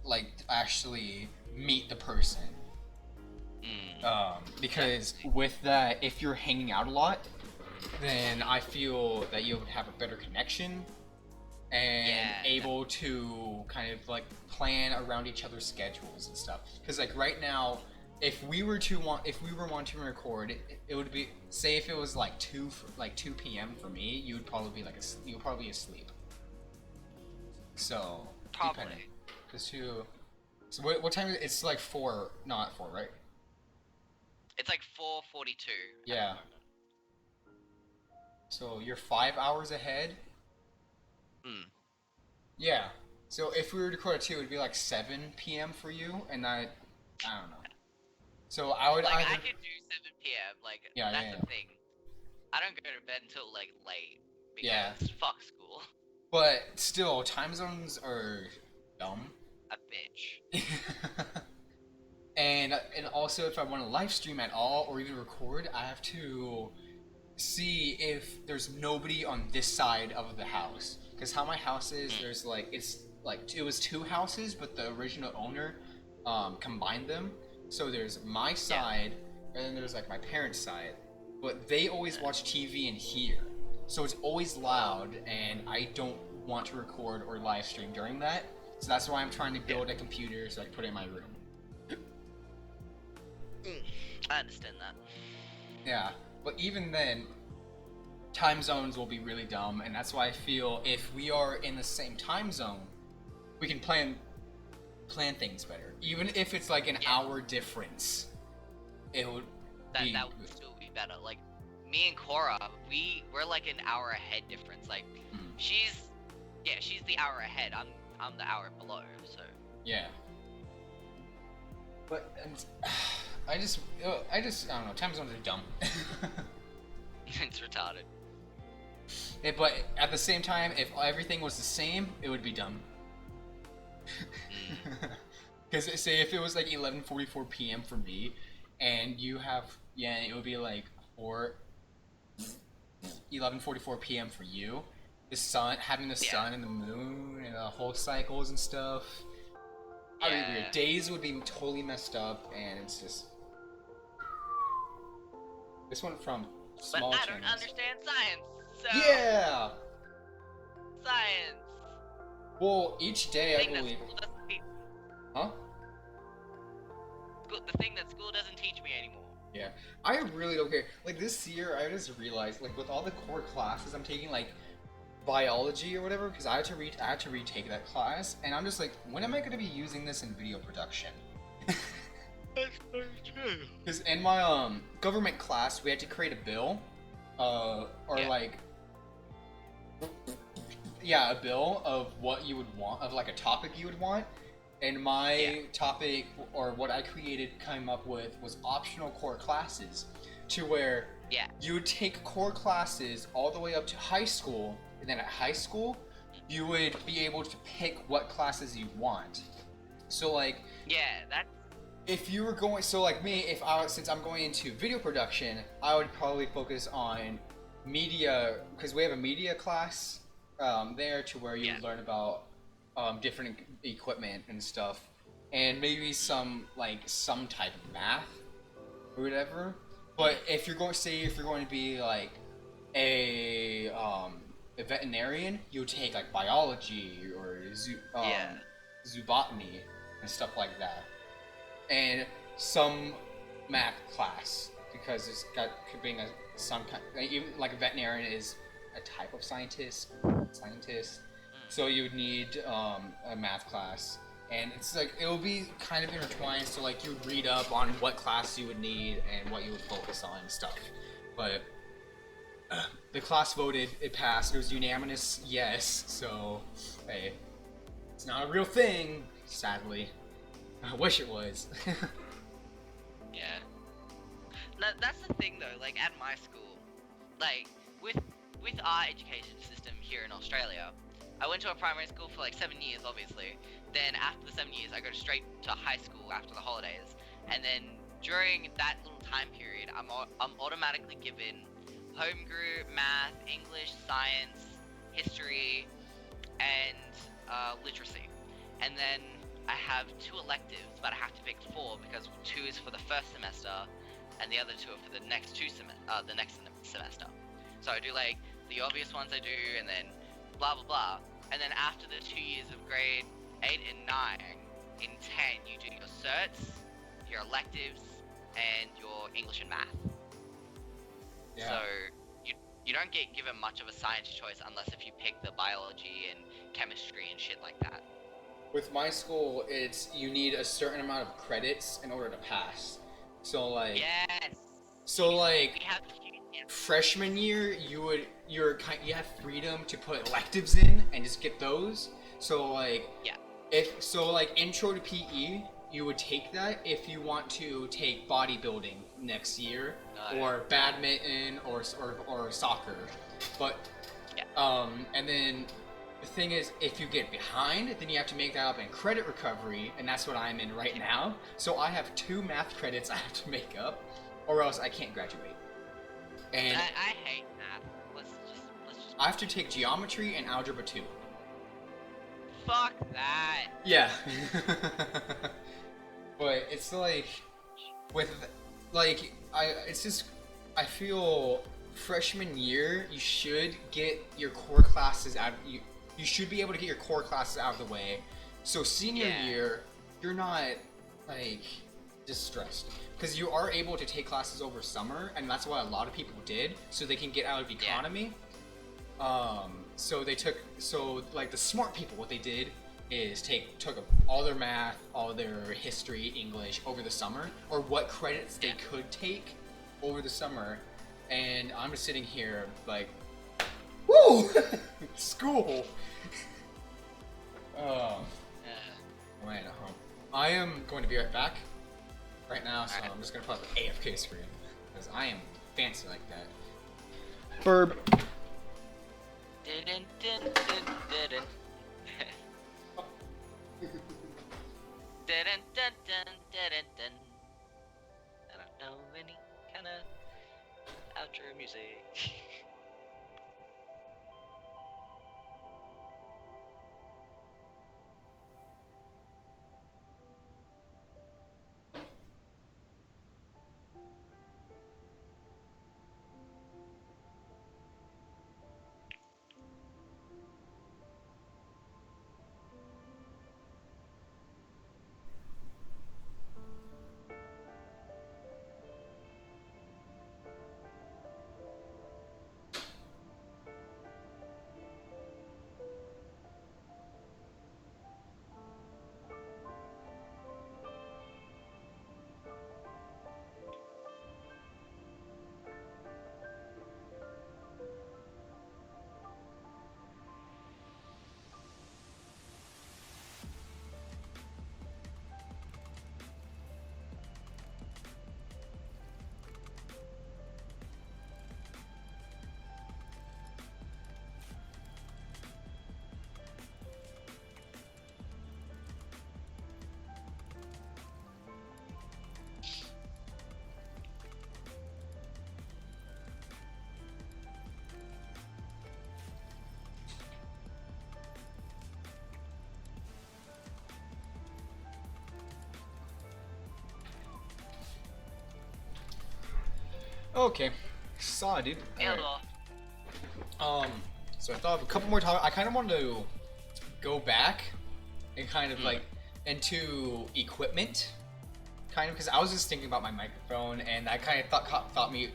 like actually meet the person. Because with that, if you're hanging out a lot, then I feel that you would have a better connection and able to kind of like plan around each other's schedules and stuff. Because like right now, if we were wanting to record, it would be, say if it was like 2 p.m. for me, you would probably be asleep. So probably. So what time is it? It's like 4, not 4, right? It's like 4:42. Yeah. So you're 5 hours ahead? Yeah. So if we were to record at 2, it would be like 7 p.m. for you, and I don't know. So I would I could do 7 p.m. Like, that's the thing. I don't go to bed until like late because fuck school. But still, time zones are dumb. A bitch. And also, if I want to live stream at all or even record, I have to see if there's nobody on this side of the house. Because how my house is, there's like it was 2 houses, but the original owner combined them. So there's my side, and then there's like my parents' side. But they always watch TV in here, so it's always loud, and I don't want to record or live stream during that. So that's why I'm trying to build a computer so I can put it in my room. I understand that. Yeah, but even then, time zones will be really dumb, and that's why I feel if we are in the same time zone, we can plan things better. Even if it's like an hour difference, it would be that would still be better. Like, me and Cora, we're like an hour ahead difference. Like, she's the hour ahead. I'm the hour below. So yeah. But I don't know. Time zones are dumb. It's retarded. But at the same time, if everything was the same, it would be dumb. Because say if it was like 11:44 p.m. for me, and you have it would be like 11:44 p.m. for you. The sun, having the sun and the moon and the whole cycles and stuff. I mean, your days would be totally messed up, and it's just. This one from small. But I don't understand science. So yeah. Science. Well, each day I believe. Huh? The thing that school doesn't teach me anymore. Yeah, I really don't care. Like this year, I just realized, like with all the core classes I'm taking, like biology or whatever because I had to retake that class, and I'm just like, when am I going to be using this in video production? That's very true. Because in my government class, we had to create a bill, or Yeah. like, yeah, a bill of what you would want, of like a topic you would want. And my topic, or what I created, came up with was optional core classes, to where Yeah. you would take core classes all the way up to high school, and then at high school, you would be able to pick what classes you want. So like, Yeah, that's if you were going, so like me, if I, since I'm going into video production, I would probably focus on media, because we have a media class there, to where you learn about different equipment and stuff, and maybe some type of math or whatever. But if you're going, say, if you're going to be like a veterinarian, you would take like biology or zoobotany and stuff like that, and some math class, because it's got being a some kind, like, even like a veterinarian is a type of scientist. So you would need a math class, and it's like it will be kind of intertwined. So like you would read up on what class you would need and what you would focus on and stuff. But the class voted, it passed. It was unanimous yes. So hey, it's not a real thing, sadly. I wish it was. Yeah. No, that's the thing though, like at my school, like with our education system here in Australia, I went to a primary school for like 7 years obviously. Then after the 7 years I go straight to high school after the holidays. And then during that little time period I'm automatically given home group, math, English, science, history, and literacy. And then I have 2 electives, but I have to pick 4 because 2 is for the first semester, and the other 2 are for the next the next semester. So I do like the obvious ones I do, and then blah blah blah. And then after the 2 years of grade 8 and 9, in 10 you do your certs, your electives, and your English and math. Yeah. So you don't get given much of a science choice unless if you pick the biology and chemistry and shit like that. With my school, it's you need a certain amount of credits in order to pass. So like, Yes. so like We have freshman year, you have freedom to put electives in and just get those. So like, like intro to PE, you would take that if you want to take bodybuilding next year, or badminton, or soccer. But and then the thing is, if you get behind, then you have to make that up in credit recovery, and that's what I'm in right now. So I have 2 math credits I have to make up, or else I can't graduate. And I hate math. Let's just. I have to take geometry and algebra 2. Fuck that. Yeah. But it's like, with, like, it's just, I feel freshman year, you should get your core classes out, you should be able to get your core classes out of the way. So senior year, you're not, like, distressed. Because you are able to take classes over summer, and that's what a lot of people did, so they can get out of economy. So like the smart people, what they did is took all their math, all their history, English over the summer, or what credits they could take over the summer, and I'm just sitting here like, woo, school. Man, I am going to be right back right now, so I'm just gonna put up the AFK screen because I am fancy like that. Burb. Dun, dun, dun, dun, dun. Dun, dun, dun, dun, dun. I don't know any kind of outro music. Okay. Saw, dude. Alright. So I thought of a couple more topics. I kind of wanted to go back and kind of like into equipment, kind of, because I was just thinking about my microphone, and I kind of caught me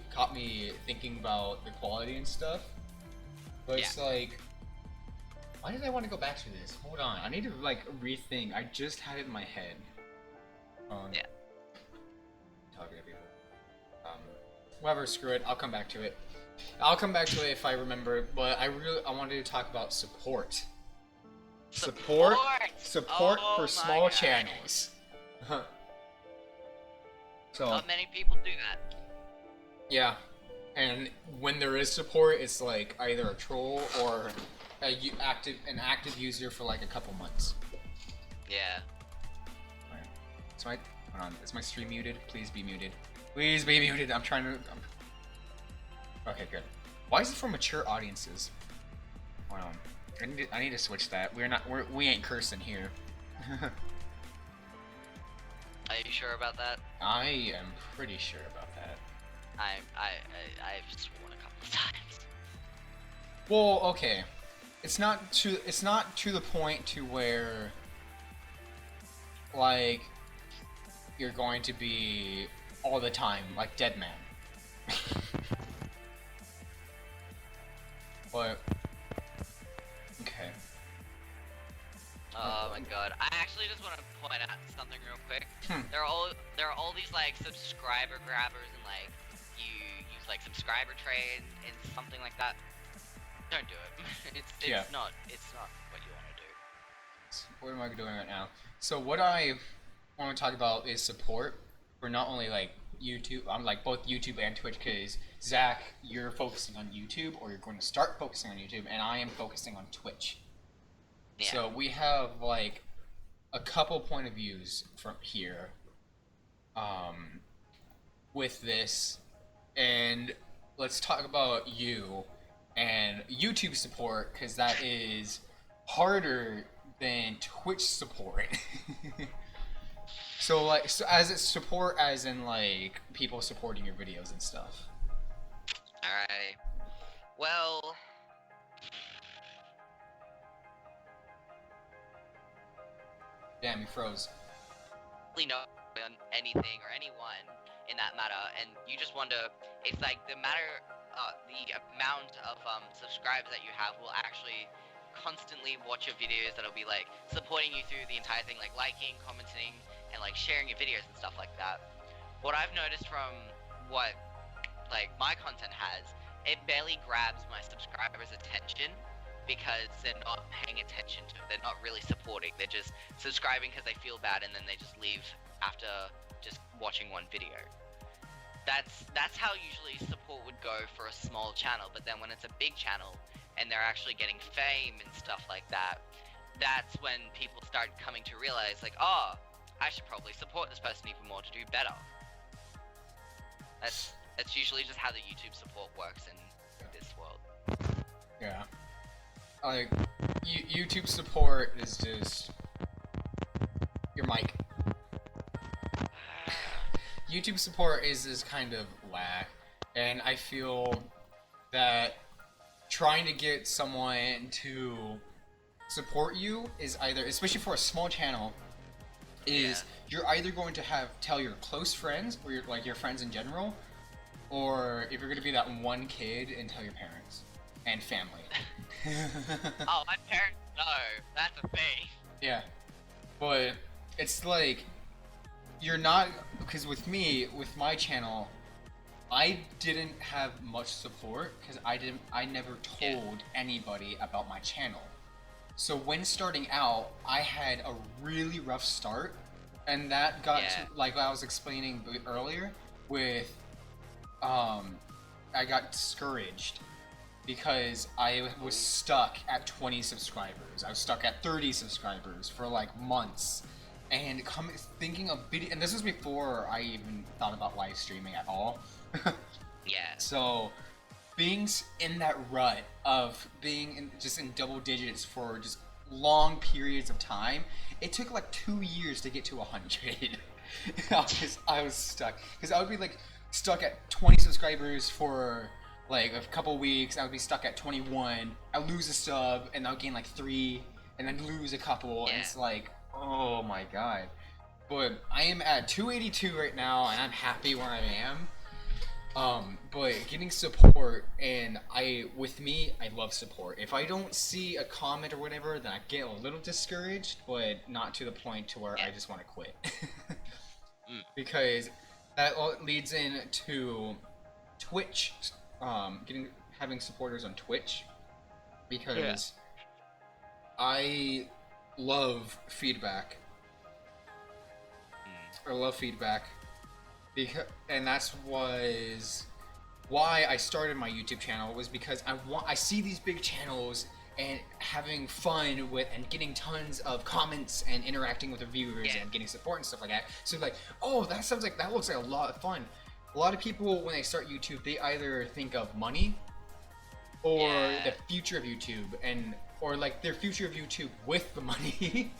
thinking about the quality and stuff. But it's like, why did I want to go back to this? Hold on, I need to like rethink. I just had it in my head. Yeah. Talking to people. Whatever, screw it. I'll come back to it. I'll come back to it if I remember. But I wanted to talk about support. Support Oh for my small God. channels. So Not many people do that. yeah, and when there is support, it's like either a troll or an active user for like a couple months. Yeah. Hold on. Is my stream muted? Please be muted. Please be muted. I'm trying to. Okay, good. Why is it for mature audiences? Hold on. I need to switch that. We ain't cursing here. Are you sure about that? I am pretty sure about that. I've sworn a couple of times. Well, okay. It's not to the point to where like you're going to be all the time like Deadman. But okay. Oh my god. I actually just want to point out something real quick. There are all these like subscriber grabbers and like you use like subscriber trade and something like that. Don't do it. It's not what you want to do. What am I doing right now? So what I want to talk about is support for not only like YouTube, like both YouTube and Twitch, because Zach, you're focusing on YouTube, or you're going to start focusing on YouTube, and I am focusing on Twitch. Yeah. So we have like a couple point of views from here with this, and let's talk about you and YouTube support, because that is harder than Twitch support. So as it's support as in like people supporting your videos and stuff. Alright. Well, Damn, you froze. really know on anything or anyone in that matter, and you just wonder if like the amount of subscribers that you have will actually constantly watch your videos, that'll be like supporting you through the entire thing, like liking, commenting, and like sharing your videos and stuff like that. What I've noticed from what like my content has, it barely grabs my subscribers' attention because they're not paying attention to it. They're not really supporting. They're just subscribing because they feel bad, and then they just leave after just watching one video. That's how usually support would go for a small channel. But then when it's a big channel and they're actually getting fame and stuff like that, that's when people start coming to realize like, oh, I should probably support this person even more to do better. That's usually just how the YouTube support works in this world. Yeah. Like YouTube support is just your mic. YouTube support is this kind of whack, and I feel that trying to get someone to support you is either, especially for a small channel, is you're either going to tell your close friends or your friends in general, or if you're going to be that one kid, and tell your parents and family. Oh, my parents know. That's a thing. Yeah, but it's like you're not, because with my channel, I didn't have much support because I never told anybody about my channel. So when starting out, I had a really rough start, and that got to, like I was explaining earlier, with I got discouraged because I was stuck at 20 subscribers. I was stuck at 30 subscribers for like months, and thinking of video. And this was before I even thought about live streaming at all. Yeah. So being in that rut of being just in double digits for just long periods of time, it took like 2 years to get to 100. I was stuck because I would be like stuck at 20 subscribers for like a couple weeks. I would be stuck at 21. I lose a sub, and I'll gain like 3, and then lose a couple, and it's like, oh my god. But I am at 282 right now, and I'm happy where I am. But getting support, and with me, I love support. If I don't see a comment or whatever, then I get a little discouraged, but not to the point to where I just want to quit. Because that all leads into Twitch, having supporters on Twitch, because I love feedback. I love feedback. And that's was why I started my YouTube channel, was because I see these big channels and having fun with and getting tons of comments and interacting with the viewers and getting support and stuff like that. So like, oh, that looks like a lot of fun. A lot of people, when they start YouTube, they either think of money or the future of YouTube, or like their future of YouTube with the money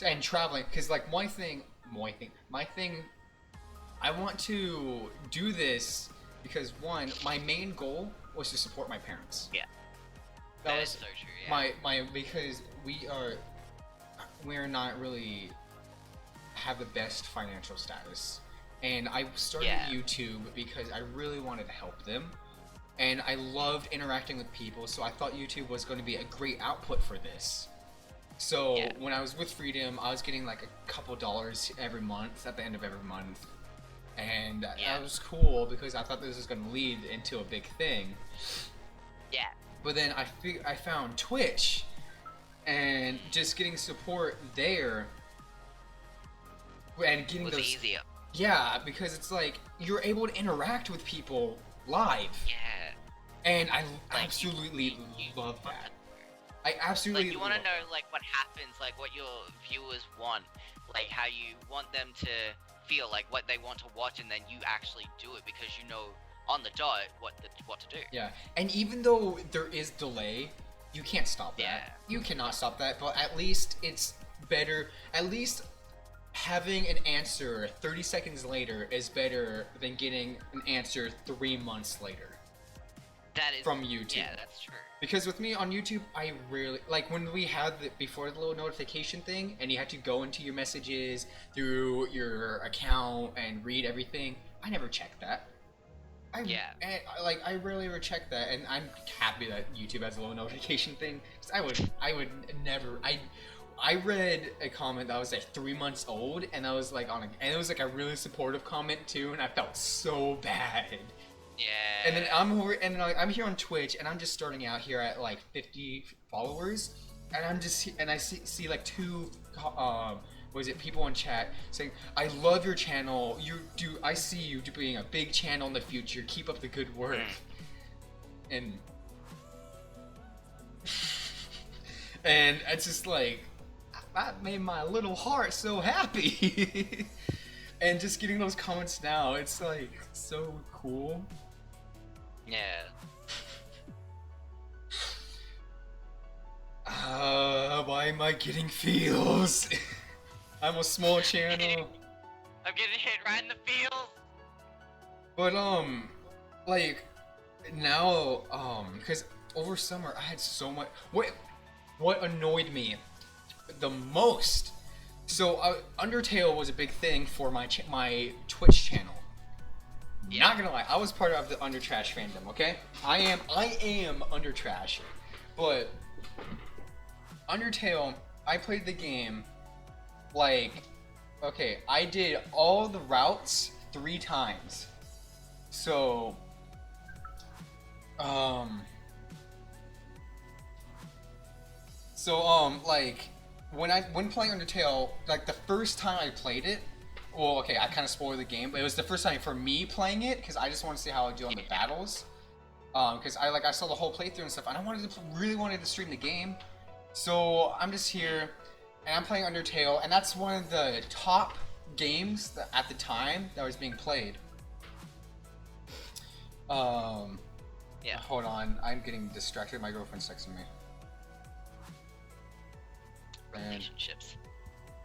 and traveling. Because like my thing, I want to do this because one, my main goal was to support my parents. Yeah. That was is so true. Yeah. Because we're not really have the best financial status, and I started YouTube because I really wanted to help them, and I loved interacting with people. So I thought YouTube was going to be a great output for this. So when I was with Freedom, I was getting like a couple dollars every month at the end of every month. And that was cool because I thought this was going to lead into a big thing. Yeah. But then I found Twitch, and just getting support there, and getting was easier. Yeah, because it's like you're able to interact with people live. Yeah. And I absolutely love that. I absolutely like you want to know like what happens, like what your viewers want, like how you want them to feel, like what they want to watch, and then you actually do it because you know on the dot what to do. Yeah, and even though there is delay, you can't stop that. Yeah. You cannot stop that, but at least it's better. At least having an answer 30 seconds later is better than getting an answer 3 months later. That is from YouTube. Yeah, that's true. Because with me on YouTube, I rarely, like when we had before the little notification thing, and you had to go into your messages through your account and read everything, I never checked that. I rarely ever check that, and I'm happy that YouTube has a little notification thing. Cause I would never. I read a comment that was like 3 months old, and I was like and it was like a really supportive comment too, and I felt so bad. Yeah. And then I'm here on Twitch, and I'm just starting out here at like 50 followers, and I see like 2 people in chat saying, "I love your channel. I see you being a big channel in the future. Keep up the good work." And and it's just like that made my little heart so happy. And just getting those comments now, it's like so cool. Yeah. Why am I getting feels? I'm a small channel. I'm getting hit right in the feels. But like now, because over summer I had so much. What annoyed me the most? So Undertale was a big thing for my Twitch channel. Yeah. Not gonna lie, I was part of the Undertrash fandom. Okay, I am Undertrash, but Undertale, I played the game like, okay, I did all the routes 3 times. So, like when playing Undertale, like the first time I played it, well, okay, I kind of spoiled the game, but it was the first time for me playing it because I just want to see how I do on the battles. Because I saw the whole playthrough and stuff, and I really wanted to stream the game. So I'm just here, and I'm playing Undertale, and that's one of the top games at the time that was being played. Yeah. Hold on, I'm getting distracted. My girlfriend's texting me. Relationships.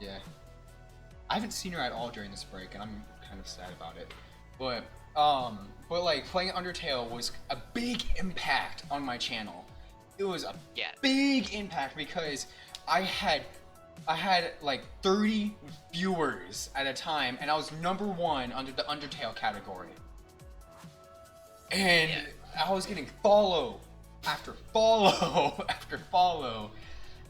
Yeah. I haven't seen her at all during this break, and I'm kind of sad about it. But But like playing Undertale was a big impact on my channel. It was a Yeah. big impact because I had like 30 viewers at a time, and I was #1 under the Undertale category. And I was getting follow after follow after follow.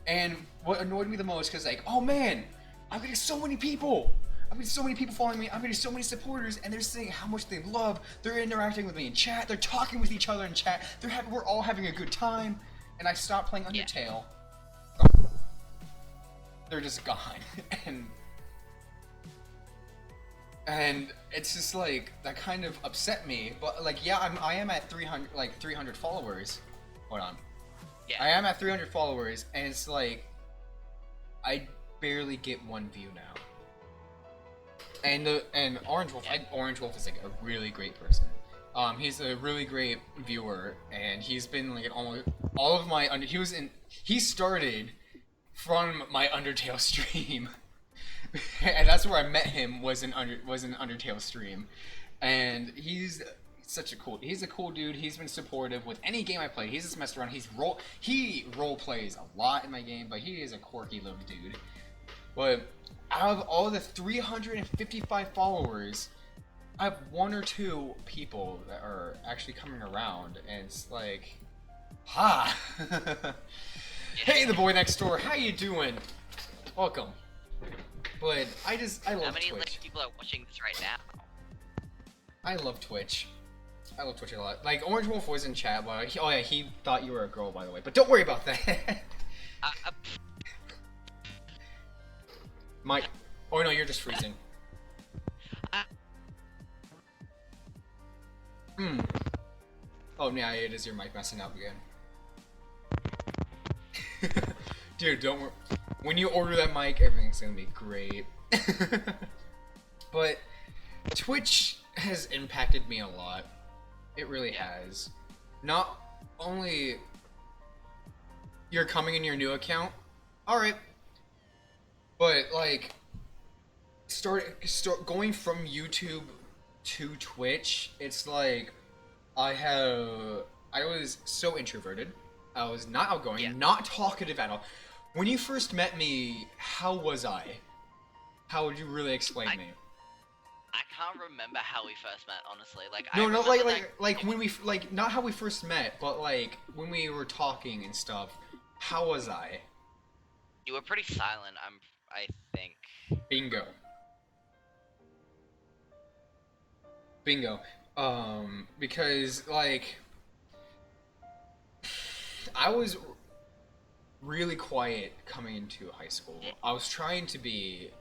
And what annoyed me the most, because like, oh man, I'm getting so many people. I'm getting so many people following me. I'm getting so many supporters, and they're saying how much they love. They're interacting with me in chat. They're talking with each other in chat. We're all having a good time. And I stopped playing Undertale. They're just gone, and it's just like that kind of upset me. But like, yeah, I am at 300 followers. Hold on. Yeah. I am at 300 followers, and it's like I barely get 1 view now. And Orange Wolf, Orange Wolf is like a really great person. He's a really great viewer, and he's been like in almost all of my he started from my Undertale stream. And that's where I met him, was an Undertale stream. And he's a cool dude. He's been supportive with any game I play. He's just messed around. He role plays a lot in my game, but he is a quirky little dude. But out of all the 355 followers, I have 1 or 2 people that are actually coming around, and it's like, ha! Hey, the boy next door, how you doing? Welcome. But I love Twitch. How many like people are watching this right now? I love Twitch. I love Twitch a lot. Like, Orange Wolf was in chat, but he thought you were a girl, by the way. But don't worry about that. Oh no, you're just freezing. Oh yeah, it is your mic messing up again. Dude, don't worry. When you order that mic, everything's gonna be great. But Twitch has impacted me a lot. It really has. Not only you're coming in your new account, alright, but like start going from YouTube to Twitch, it's like I was so introverted. I was not outgoing, not talkative at all. When you first met me, how was I? How would you really explain me? I can't remember how we first met, honestly. Like when we not how we first met, but like when we were talking and stuff. How was I? You were pretty silent. I think. Bingo. Bingo. Because like I was really quiet coming into high school. I was trying to be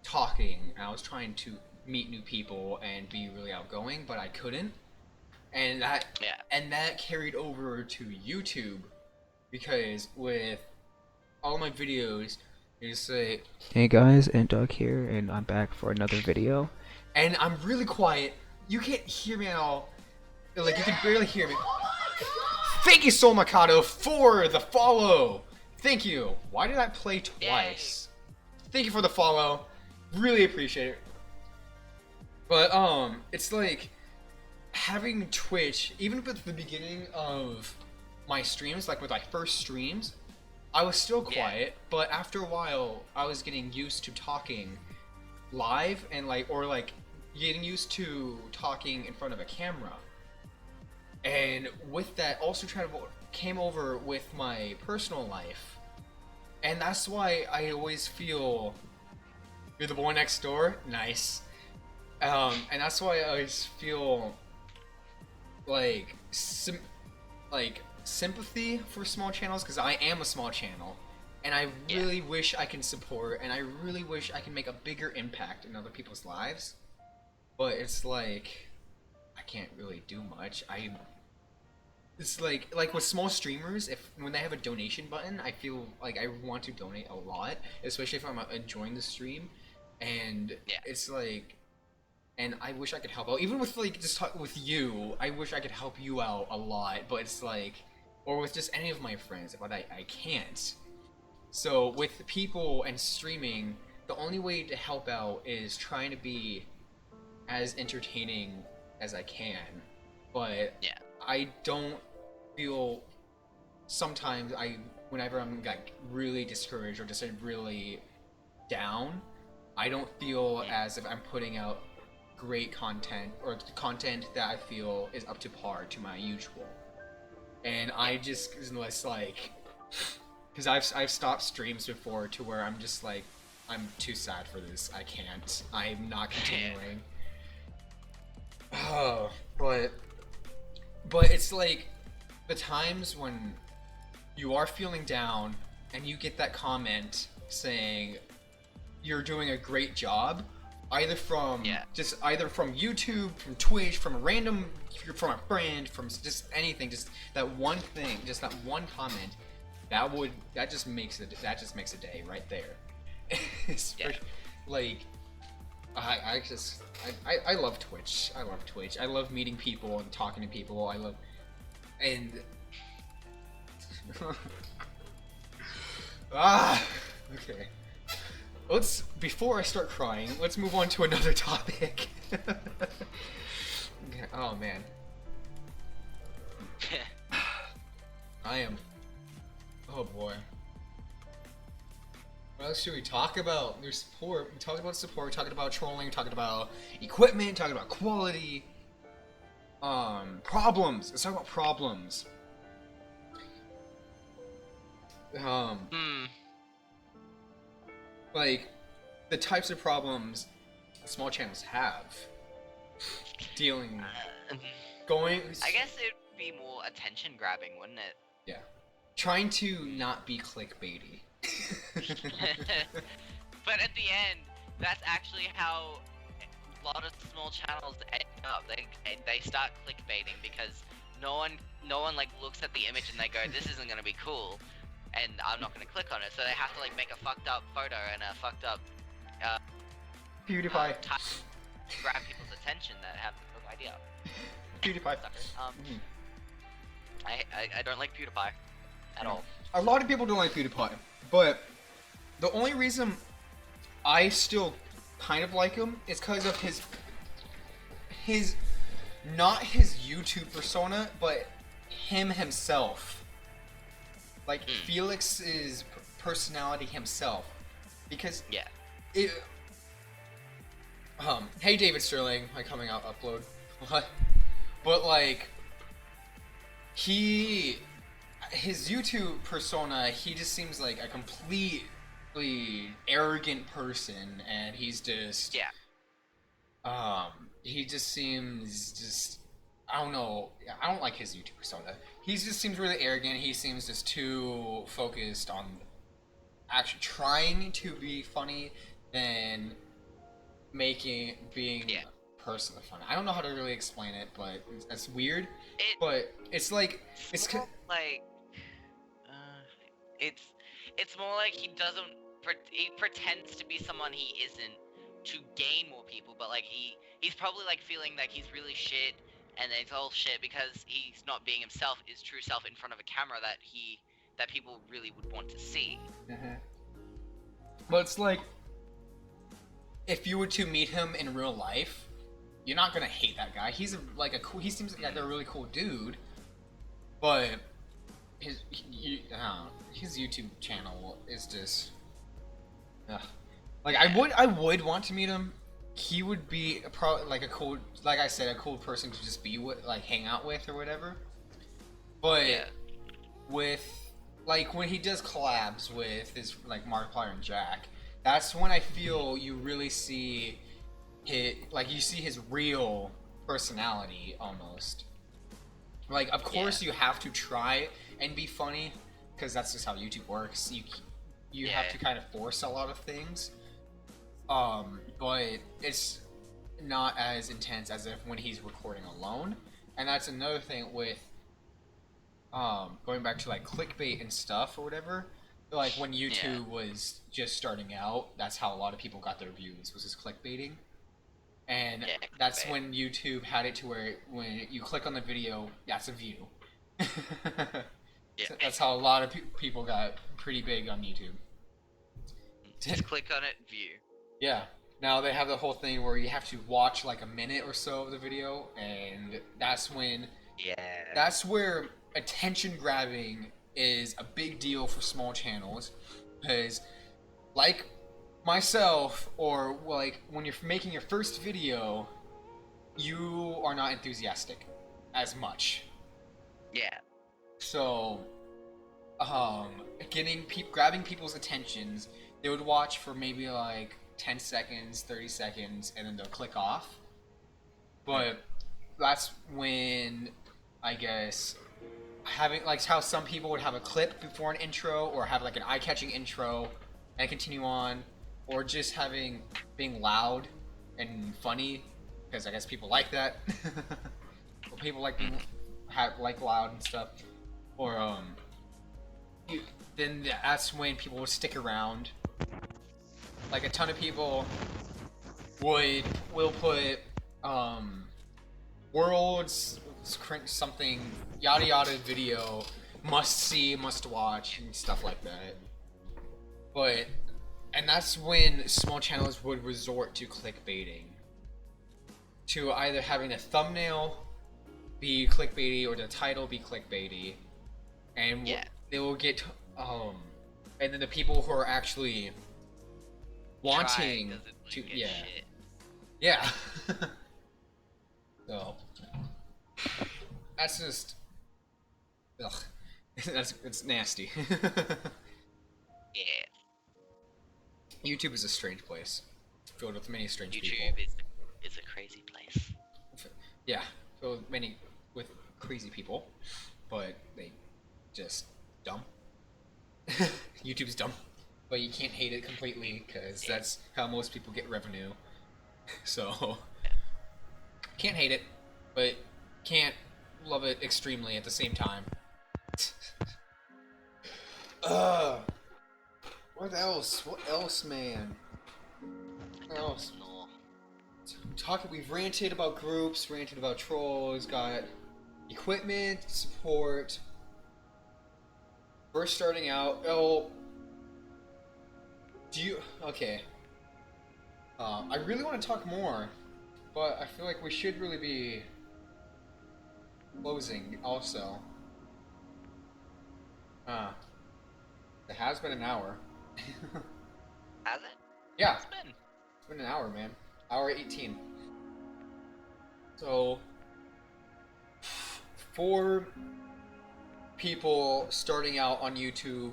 talking, and I was trying to meet new people and be really outgoing, but I couldn't. And that carried over to YouTube, because with all my videos, you say, "Hey guys, Doug here, and I'm back for another video." And I'm really quiet. You can't hear me at all. Like, you can barely hear me. Thank you, Soul Mikado, for the follow. Thank you. Why did I play twice? Yay. Thank you for the follow. Really appreciate it. But it's like having Twitch, even with the beginning of my streams, like with my first streams, I was still quiet, but after a while I was getting used to talking live and getting used to talking in front of a camera. And with that also came over with my personal life. And that's why I always feel, you're the boy next door? Nice. And that's why I always feel like sympathy for small channels, because I am a small channel. And I really wish I can support, and I really wish I can make a bigger impact in other people's lives. But it's like, I can't really do much. It's like with small streamers, when they have a donation button, I feel like I want to donate a lot, especially if I'm enjoying the stream. And it's like, and I wish I could help out. Even with with you, I wish I could help you out a lot, but it's like, or with just any of my friends, but I can't. So with people and streaming, the only way to help out is trying to be as entertaining as I can, but Yeah. I don't feel sometimes whenever I'm like really discouraged or just really down, I don't feel as if I'm putting out great content or content that I feel is up to par to my usual. And I just was like, because I've stopped streams before to where I'm just like, I'm too sad for this. I can't. I'm not continuing. Oh, but it's like the times when you are feeling down and you get that comment saying you're doing a great job, either from either from YouTube, from Twitch, from a random, from a friend, from just anything, just that one thing, just that one comment, that just makes a day right there. Like I love Twitch. I love Twitch. I love meeting people and talking to people. I love and okay. Before I start crying, let's move on to another topic. Oh man. Oh boy. What else should we talk about? There's support. We talked about support, we're talking about trolling, we're talking about equipment, talking about quality. Problems. Let's talk about problems. Like, the types of problems small channels have. I guess it'd be more attention grabbing, wouldn't it? Yeah. Trying to not be clickbaity. But at the end, that's actually how a lot of small channels end up. They start clickbaiting because no one like looks at the image and they go, this isn't gonna be cool, and I'm not gonna click on it. So they have to like make a fucked up photo and a fucked up PewDiePie. To grab people's attention that have no idea. PewDiePie. I don't like PewDiePie at all. A lot of people don't like PewDiePie, but the only reason I still kind of like him is because of his not his YouTube persona, but himself. Like Felix's personality himself, because hey David Sterling, my coming out upload, but like his YouTube persona, he just seems like a completely arrogant person, and he's just he just seems just I don't know. I don't like his YouTube persona. He just seems really arrogant. He seems just too focused on actually trying to be funny than being a person funny. I don't know how to really explain it, but that's weird. But it's like it's more like he pretends to be someone he isn't to gain more people, but like he's probably like feeling like he's really shit, and it's all shit because he's not being himself, his true self in front of a camera that people really would want to see. But it's like, if you were to meet him in real life, you're not gonna hate that guy. He seems like a really cool dude, but his YouTube channel is just, like I would want to meet him. He would be probably like a cool person to just be with, like hang out with or whatever. But with like when he does collabs with his like Markiplier and Jack, that's when I feel you really see his real personality almost. Like, of course you have to try and be funny because that's just how YouTube works. You have to kind of force a lot of things. But it's not as intense as if when he's recording alone. And that's another thing with going back to like clickbait and stuff or whatever. Like when YouTube was just starting out, that's how a lot of people got their views, was just clickbaiting. And that's when YouTube had it to where when you click on the video, that's a view. So that's how a lot of people got pretty big on YouTube. Just click on it, view. Yeah, Now they have the whole thing where you have to watch like a minute or so of the video, and Yeah. that's where attention grabbing is a big deal for small channels, because like myself, or like when you're making your first video, you are not enthusiastic as much. Yeah. So, grabbing people's attentions, they would watch for maybe like 10 seconds, 30 seconds, and then they'll click off. But that's when, I guess, having like how some people would have a clip before an intro, or have like an eye-catching intro and continue on, or just being loud and funny, because I guess people like that. Or people like being like loud and stuff. Or then that's when people would stick around. Like a ton of people will put worlds something yada yada video, must see, must watch, and stuff like that. And that's when small channels would resort to clickbaiting, to either having the thumbnail be clickbaity or the title be clickbaity, and Yeah. they will get and then the people who are actually wanting Trying doesn't, like, to, get yeah, shit. yeah. So that's just, ugh. It's nasty. Yeah. YouTube is a strange place, filled with many strange people. YouTube is a crazy place. Yeah, filled with with crazy people, but they just dumb. YouTube's dumb, but you can't hate it completely, because that's how most people get revenue. So can't hate it, but can't love it extremely at the same time. What else? What else, man? What else? No. We've ranted about groups, ranted about trolls, got equipment, support. First starting out, okay. I really want to talk more, but I feel like we should really be closing also. It has been an hour. Has it? Yeah, It's been. it's been an hour, man. Hour 18. So, for people starting out on YouTube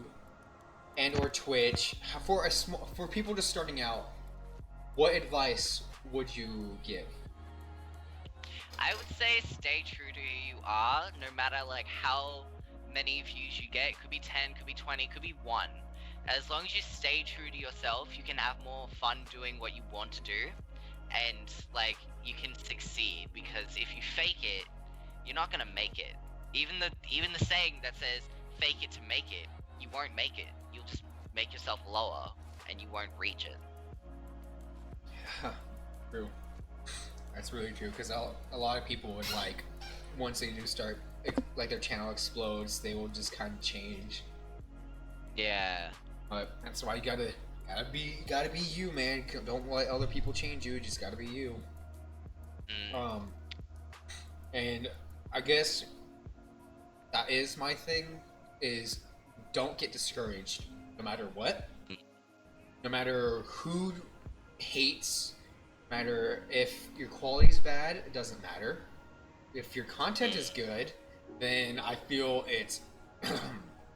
and or Twitch, for people just starting out, what advice would you give? I would say stay true to who you are, no matter like how many views you get. It could be 10, could be 20, could be 1. As long as you stay true to yourself, you can have more fun doing what you want to do, and like you can succeed. Because if you fake it, you're not gonna make it. Even the saying that says fake it to make it, you won't make it. You'll just make yourself lower, and you won't reach it. Yeah, true. That's really true, because a lot of people would like, once they do start, like their channel explodes, they will just kind of change. Yeah. But that's why you gotta be you, man. Don't let other people change you. Just gotta be you. And I guess that is my thing, is don't get discouraged no matter what. No matter who hates, no matter if your quality's bad, it doesn't matter. If your content is good, then I feel it's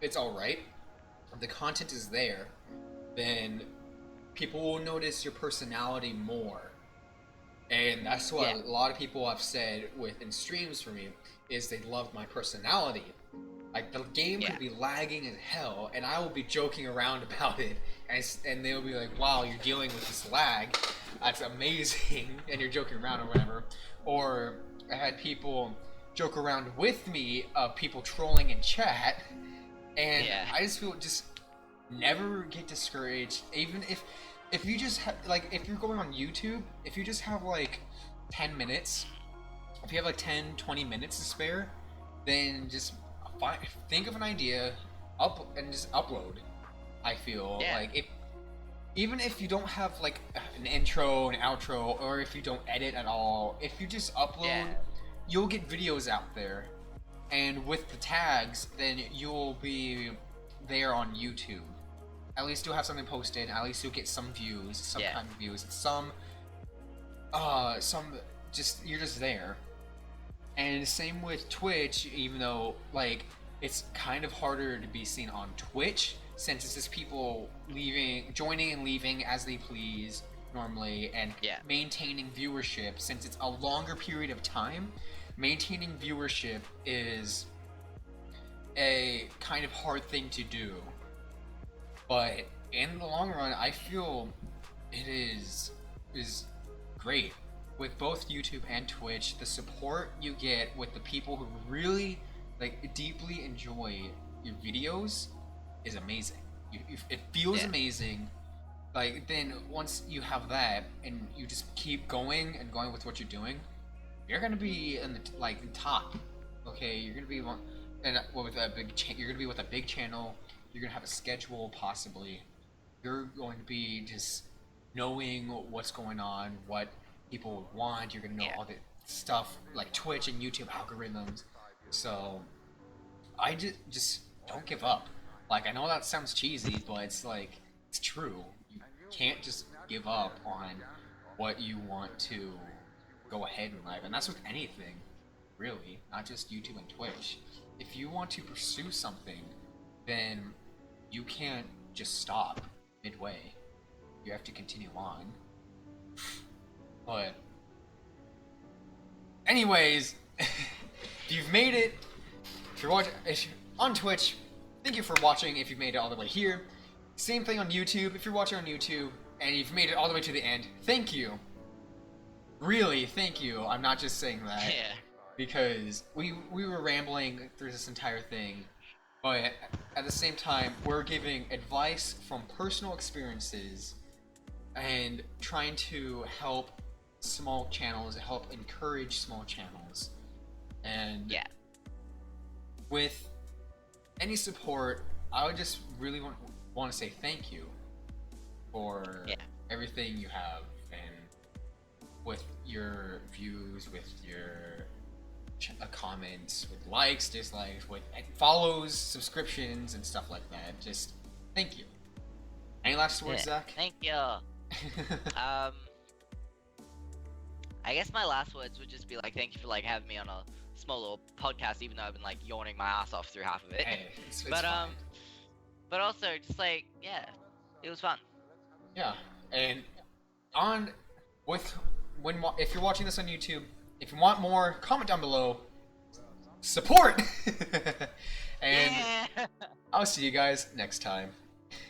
it's alright. If the content is there, then people will notice your personality more. And that's what a lot of people have said in streams for me, is they love my personality. Like, the game could be lagging as hell, and I will be joking around about it, and they'll be like, wow, you're dealing with this lag, that's amazing, and you're joking around or whatever. Or I had people joke around with me, people trolling in chat, and I just feel, just never get discouraged. Even if you just like, if you're going on YouTube, if you just have like 10 minutes, if you have like 10-20 minutes to spare, then just think of an idea, and just upload. I feel like even if you don't have like an intro, an outro, or if you don't edit at all, if you just upload, Yeah. you'll get videos out there. And with the tags, then you'll be there on YouTube. At least you'll have something posted. At least you'll get some views, some Yeah. kind of views, some just you're just there. And same with Twitch, even though like it's kind of harder to be seen on Twitch since it's just people joining and leaving as they please normally, and Yeah. maintaining viewership since it's a longer period of time. Maintaining viewership is a kind of hard thing to do, but in the long run, I feel it is great with both YouTube and Twitch. The support you get with the people who really like deeply enjoy your videos is amazing. It feels Yeah. amazing. Like then once you have that and you just keep going and going with what you're doing, you're gonna be in the top. Okay, you're gonna be with a you're gonna be with a big channel. You're gonna have a schedule possibly. You're going to be just knowing what's going on, what people would want. You're gonna know Yeah. all the stuff like Twitch and YouTube algorithms. So I just don't give up. Like I know that sounds cheesy, but it's like it's true. You can't just give up on what you want to go ahead in life, and that's with anything, really, not just YouTube and Twitch. If you want to pursue something, then you can't just stop midway. You have to continue on. But anyways, if you've made it, if you're on Twitch, thank you for watching. If you've made it all the way here, same thing on YouTube. If you're watching on YouTube and you've made it all the way to the end, thank you. Really, thank you. I'm not just saying that Yeah. because we were rambling through this entire thing, but at the same time, we're giving advice from personal experiences and trying to help small channels, help encourage small channels. And Yeah. with any support, I would just really want to say thank you for Yeah. everything you have, and with your views, with your comments, with likes, dislikes, with follows, subscriptions, and stuff like that. Just thank you. Any last words, Yeah. Zach? Thank you. I guess my last words would just be like, thank you for like having me on a small little podcast, even though I've been like yawning my ass off through half of it. Hey, it's But fine. but also just like, yeah, it was fun. Yeah, and if you're watching this on YouTube, if you want more, comment down below. Support. And Yeah. I'll see you guys next time.